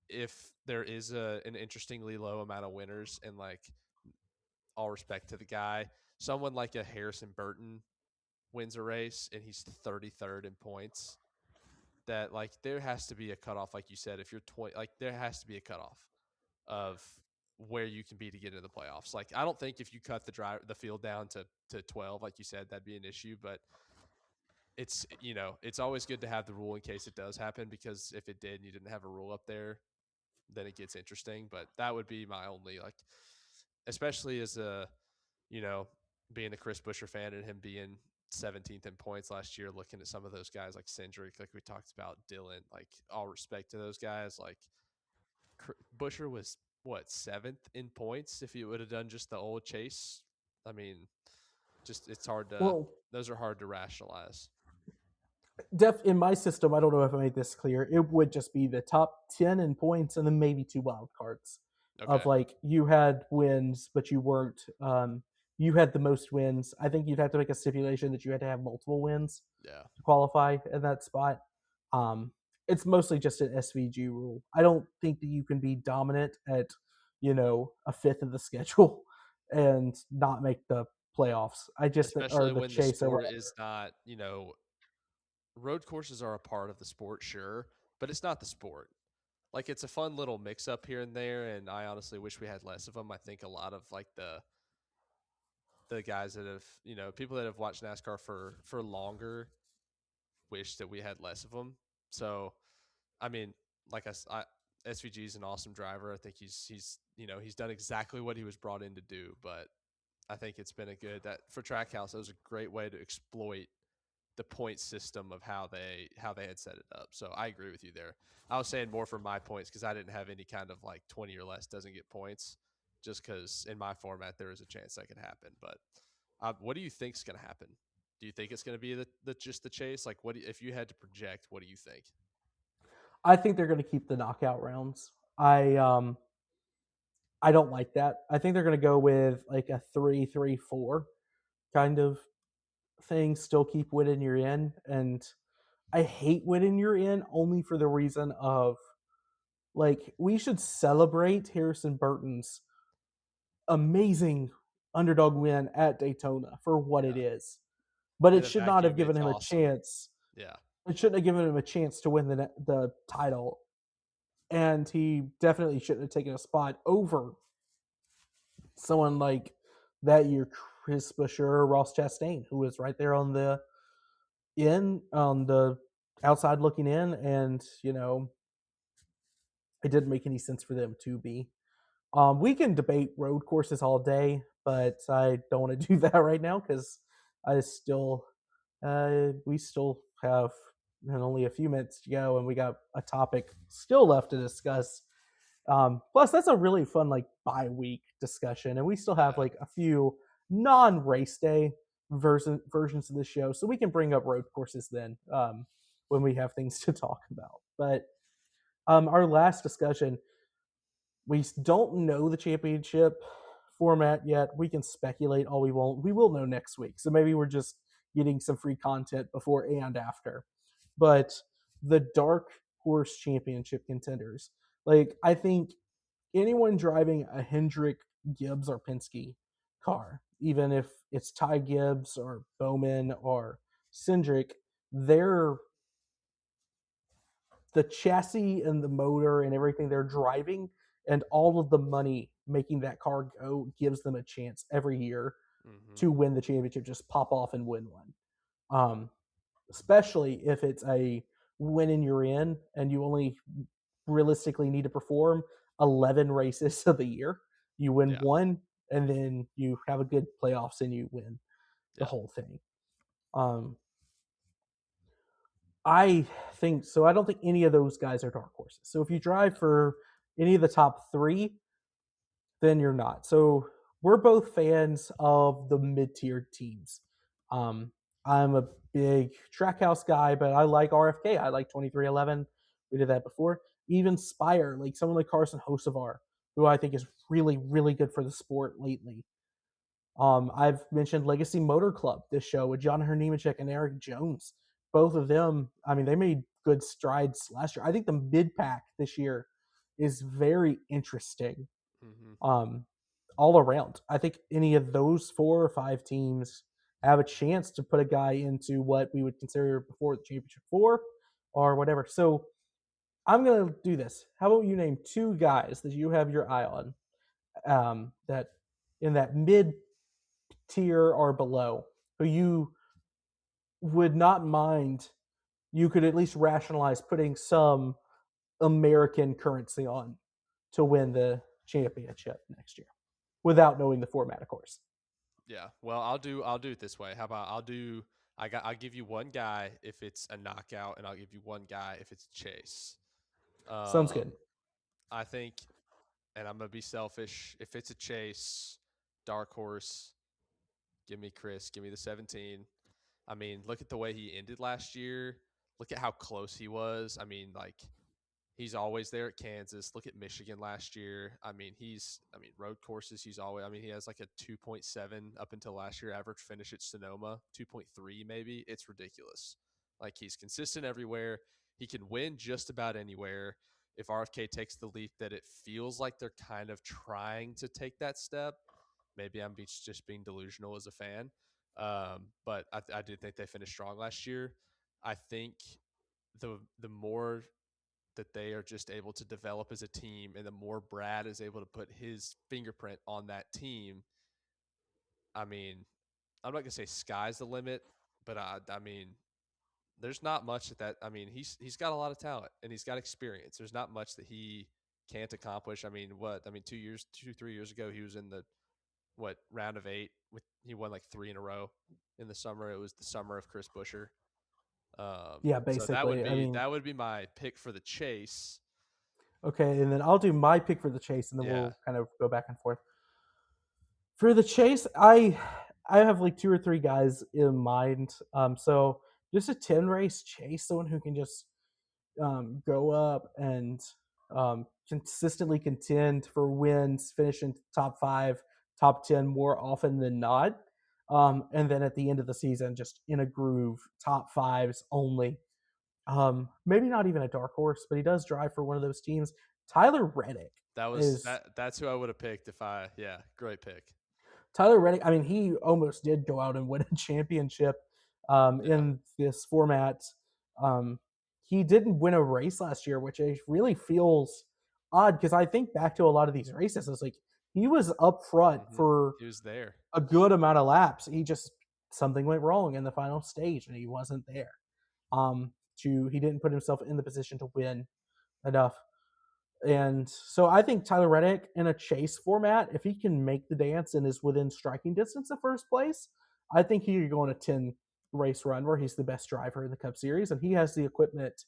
if there is an interestingly low amount of winners, and like all respect to the guy, someone like a Harrison Burton wins a race and he's 33rd in points, that like there has to be a cutoff, like you said. If you're 20, like there has to be a cutoff of where you can be to get into the playoffs. Like I don't think if you cut the field down to 12, like you said, that'd be an issue. But it's always good to have the rule in case it does happen, because if it did and you didn't have a rule up there, then it gets interesting. But that would be my only, like, especially as a, you know, being a Chris Buescher fan and him being 17th in points last year, looking at some of those guys like Cindric, like we talked about, Dylan, like all respect to those guys. Like Buescher was what, seventh in points if he would have done just the old chase. I mean, just it's hard to, Well, those are hard to rationalize. in my system, I don't know if I made this clear. It would just be the top 10 in points and then maybe two wild cards. Of Okay. like you had wins, but you weren't. You had the most wins. I think you'd have to make a stipulation that you had to have multiple wins Yeah. to qualify in that spot. Um, it's mostly just an SVG rule. I don't think that you can be dominant at, a fifth of the schedule and not make the playoffs. I just think, or Especially the when the chase or sport whatever. is not, road courses are a part of the sport, sure, but it's not the sport. Like, it's a fun little mix up here and there, and I honestly wish we had less of them. I think a lot of like the guys that have, people that have watched NASCAR for longer wish that we had less of them. So, I mean, like SVG is an awesome driver. I think he's done exactly what he was brought in to do. But I think it's been a good, that for Trackhouse, it was a great way to exploit the point system of how they had set it up. So I agree with you there. I was saying more for my points because I didn't have any kind of like 20 or less doesn't get points, just because in my format there is a chance that could happen. But what do you think is going to happen? Do you think it's going to be the just the chase? Like, if you had to project, what do you think? I think they're going to keep the knockout rounds. I don't like that. I think they're going to go with like a 3-3-4 kind of thing. Still keep winning you're in, and I hate winning you're in only for the reason of like we should celebrate Harrison Burton's amazing underdog win at Daytona for what it Yeah, is, but in it a should not have vacuum, given it's him a awesome. chance. Yeah, It shouldn't have given him a chance to win the title, and he definitely shouldn't have taken a spot over someone like that year, Chris Buescher, Ross Chastain, who was right there on the outside looking in, and it didn't make any sense for them to be. We can debate road courses all day, but I don't want to do that right now because we still have only a few minutes to go, and we got a topic still left to discuss. Plus, that's a really fun like bye-week discussion, and we still have yeah, like a few non-race day versions of the show, so we can bring up road courses then when we have things to talk about. But our last discussion, we don't know the championship format yet. We can speculate all we want. We will know next week, so maybe we're just getting some free content before and after. But the Dark Horse Championship contenders, like I think anyone driving a Hendrick, Gibbs, or Penske car, even if it's Ty Gibbs or Bowman or Cindric, they're the chassis and the motor and everything they're driving and all of the money making that car go gives them a chance every year hmm, to win the championship, just pop off and win one. Um, Especially if it's a win and you're in and you only realistically need to perform 11 races of the year. You win yeah, one and then you have a good playoffs and you win the yeah, whole thing. Um, I think so. I don't think any of those guys are dark horses. So if you drive for any of the top three, then you're not. So we're both fans of the mid-tier teams. Um, I'm a big Trackhouse guy, but I like RFK. I like 2311. We did that before. Even Spire, like someone like Carson Hocevar, who I think is really, really good for the sport lately. I've mentioned Legacy Motor Club this show with John Hernimacek and Eric Jones. Both of them, I mean, they made good strides last year. I think the mid pack this year is very interesting hmm, um, all around. I think any of those 4 or 5 teams have a chance to put a guy into what we would consider before the championship four or whatever. So I'm going to do this. How about you name 2 guys that you have your eye on that in that mid tier or below who you would not mind, you could at least rationalize putting some American currency on to win the championship next year without knowing the format, of course. Yeah. Well, I'll do it this way. How about I'll give you one guy if it's a knockout, and I'll give you one guy if it's a chase. Sounds good. I think, and I'm gonna be selfish. If it's a chase, dark horse, give me Chris. Give me the 17. I mean, look at the way he ended last year. Look at how close he was. I mean, like he's always there at Kansas. Look at Michigan last year. I mean, road courses, he's always, I mean, he has like a 2.7 up until last year average finish at Sonoma, 2.3 maybe. It's ridiculous. Like he's consistent everywhere. He can win just about anywhere. If RFK takes the leap that it feels like they're kind of trying to take that step, maybe I'm just being delusional as a fan. But I did think they finished strong last year. I think the more that they are just able to develop as a team, and the more Brad is able to put his fingerprint on that team, I mean, I'm not gonna say sky's the limit, but I mean, there's not much that I mean, he's got a lot of talent and he's got experience. There's not much that he can't accomplish. I mean, what I mean, 3 years ago, he was in the round of 8 with he won like 3 in a row in the summer. It was the summer of Chris Buescher. Yeah, So that would basically. I be mean, my pick for the chase. okay, and then I'll do my pick for the chase, and then Yeah. we'll kind of go back and forth. For the chase, I have like two or three guys in mind. So just a 10 race chase, someone who can just go up and consistently contend for wins, finish in top 5, top 10 more often than not. And then at the end of the season, just in a groove, top fives only. Maybe not even a dark horse, but he does drive for one of those teams. Tyler Reddick is That's who I would have picked if I yeah, great pick. Tyler Reddick. I mean, he almost did go out and win a championship Yeah. in this format. Um, he didn't win a race last year, which really feels odd because I think back to a lot of these races. It's like he was up front Mhm. for He was there. a good amount of laps. He just something went wrong in the final stage, and he wasn't there. He didn't put himself in the position to win enough. And so I think Tyler Reddick in a chase format, if he can make the dance and is within striking distance of first place, I think he could go on a 10 race run where he's the best driver in the Cup Series. And he has the equipment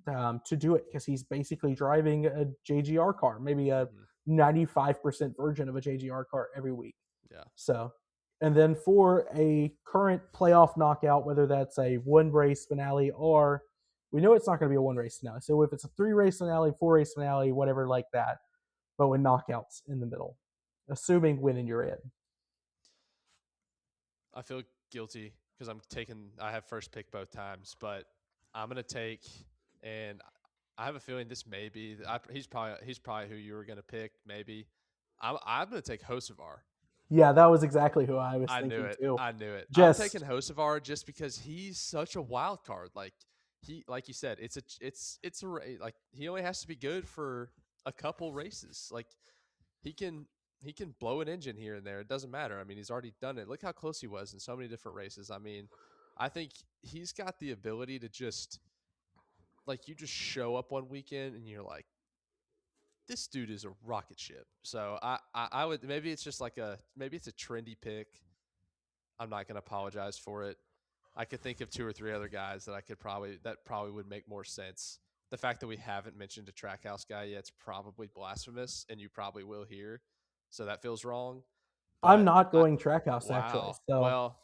to do it because he's basically driving a JGR car, maybe a Mhm. 95% version of a JGR car every week. Yeah. So, and then for a current playoff knockout, whether that's a one race finale or we know it's not going to be a one race finale. So if it's a 3 race finale, 4 race finale, whatever like that, but with knockouts in the middle, assuming winning you're in. I feel guilty because I have first pick both times, but I'm gonna take, and I have a feeling this may be he's probably who you were gonna pick. Maybe I'm gonna take Hosevar. Yeah, that was exactly who I was I knew thinking it. too. I knew it. I'm taking Just Hosevar just because he's such a wild card. Like you said, like he only has to be good for a couple races. Like he can he can blow an engine here and there. It doesn't matter. I mean, he's already done it. Look how close he was in so many different races. I mean, I think he's got the ability to just like you just show up one weekend and you're like, this dude is a rocket ship. So I would maybe it's just like maybe it's a trendy pick. I'm not going to apologize for it. I could think of 2 or 3 other guys that probably would make more sense. The fact that we haven't mentioned a Trackhouse guy yet is probably blasphemous, and you probably will hear. So that feels wrong. I'm But not I going Trackhouse actually. wow. So Well,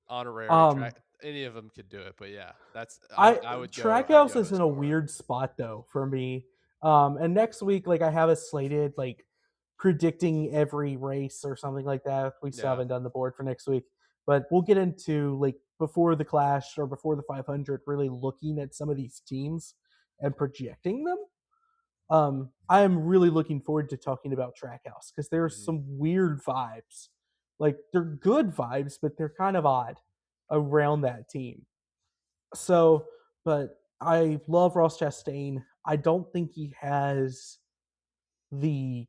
honorary um track. Any of them could do it, but yeah, that's I I would go. I'd Trackhouse go is in a Hosevar. weird spot though for me. And next week, like I have a slated like predicting every race or something like that. We still Yeah. haven't done the board for next week, but we'll get into like before the Clash or before the 500, really looking at some of these teams and projecting them. I am really looking forward to talking about Trackhouse because there's Hmm. some weird vibes. Like they're good vibes, but they're kind of odd around that team. So, but I love Ross Chastain. I don't think he has the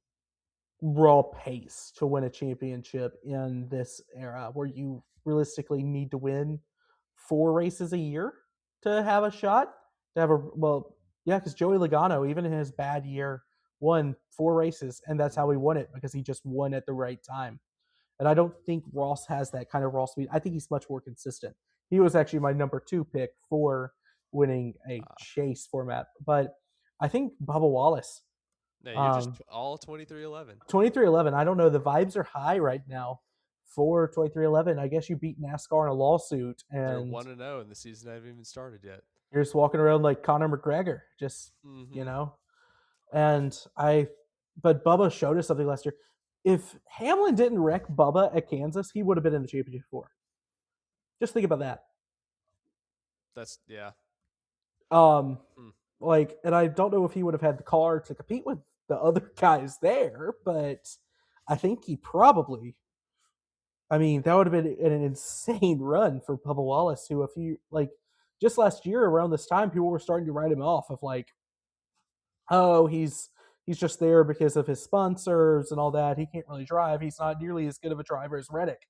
raw pace to win a championship in this era where you realistically need to win. 4 races a year to have a shot to have a well, yeah, because Joey Logano, even in his bad year, won 4 races, and that's how he Mhm. won it because he just won at the right time. And I don't think Ross has that kind of raw speed. I think he's much more consistent. He was actually my number 2 pick for winning a Ah, chase format, but I think Bubba Wallace, no, you're just um, all 2311. 2311. I don't know. The vibes are high right now for 2311. I guess you beat NASCAR in a lawsuit, They're and 1-0, and the season hasn't even started yet. you're just walking around like Conor McGregor, just you Mhm. know. And but Bubba showed us something last year. If Hamlin didn't wreck Bubba at Kansas, he would have been in the championship four. Just think about that. That's yeah. Um, Mm. and I don't know if he would have had the car to compete with the other guys there, but I think he probably. I mean, that would have been an insane run for Bubba Wallace, who a few just last year around this time, people were starting to write him off of like, oh, he's just there because of his sponsors and all that. He can't really drive. He's not nearly as good of a driver as Reddick.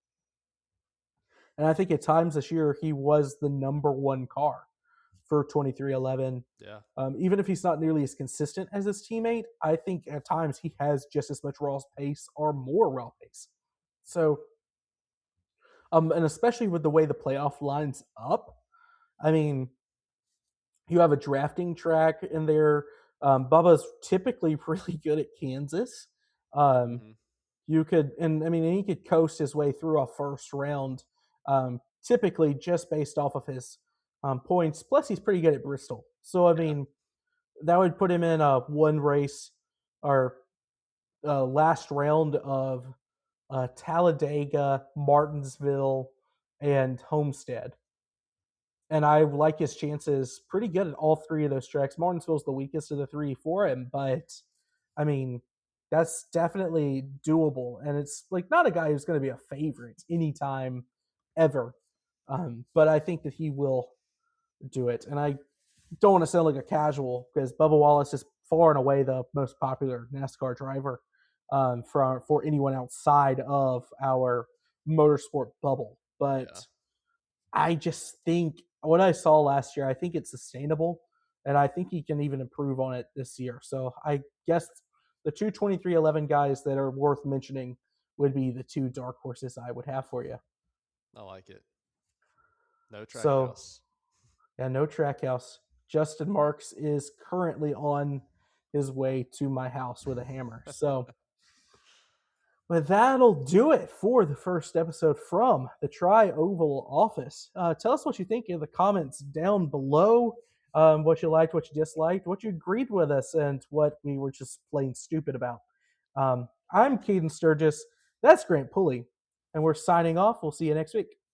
And I think at times this year he was the number one car for 2311. Yeah. Even if he's not nearly as consistent as his teammate, I think at times he has just as much raw pace or more raw pace. So, and especially with the way the playoff lines up, I mean, you have a drafting track in there. Bubba's typically really good at Kansas. Um, Mhm. you could, and I mean, he could coast his way through a first round, typically just based off of his points. Plus, he's pretty good at Bristol. So, I Yeah. mean, that would put him in a one race or last round of Talladega, Martinsville, and Homestead. And I like his chances pretty good at all three of those tracks. Martinsville's the weakest of the three for him, but I mean, that's definitely doable. And it's like not a guy who's going to be a favorite anytime ever. But I think that he will do it. And I don't want to sound like a casual because Bubba Wallace is far and away the most popular NASCAR driver for anyone outside of our motorsport bubble. Yeah. But I just think what I saw last year, I think it's sustainable, and I think he can even improve on it this year. So I guess the two 2311 guys that are worth mentioning would be the two dark horses I would have for you. I like it. No track So house. yeah, no track house. Justin Marks is currently on his way to my house with a hammer. So but that'll do it for the first episode from the Tri Oval office. Tell us what you think in the comments down below. What you liked, what you disliked, what you agreed with us, and what we were just plain stupid about. I'm Cayden Sturges. That's Grant Pulley. And we're signing off. We'll see you next week.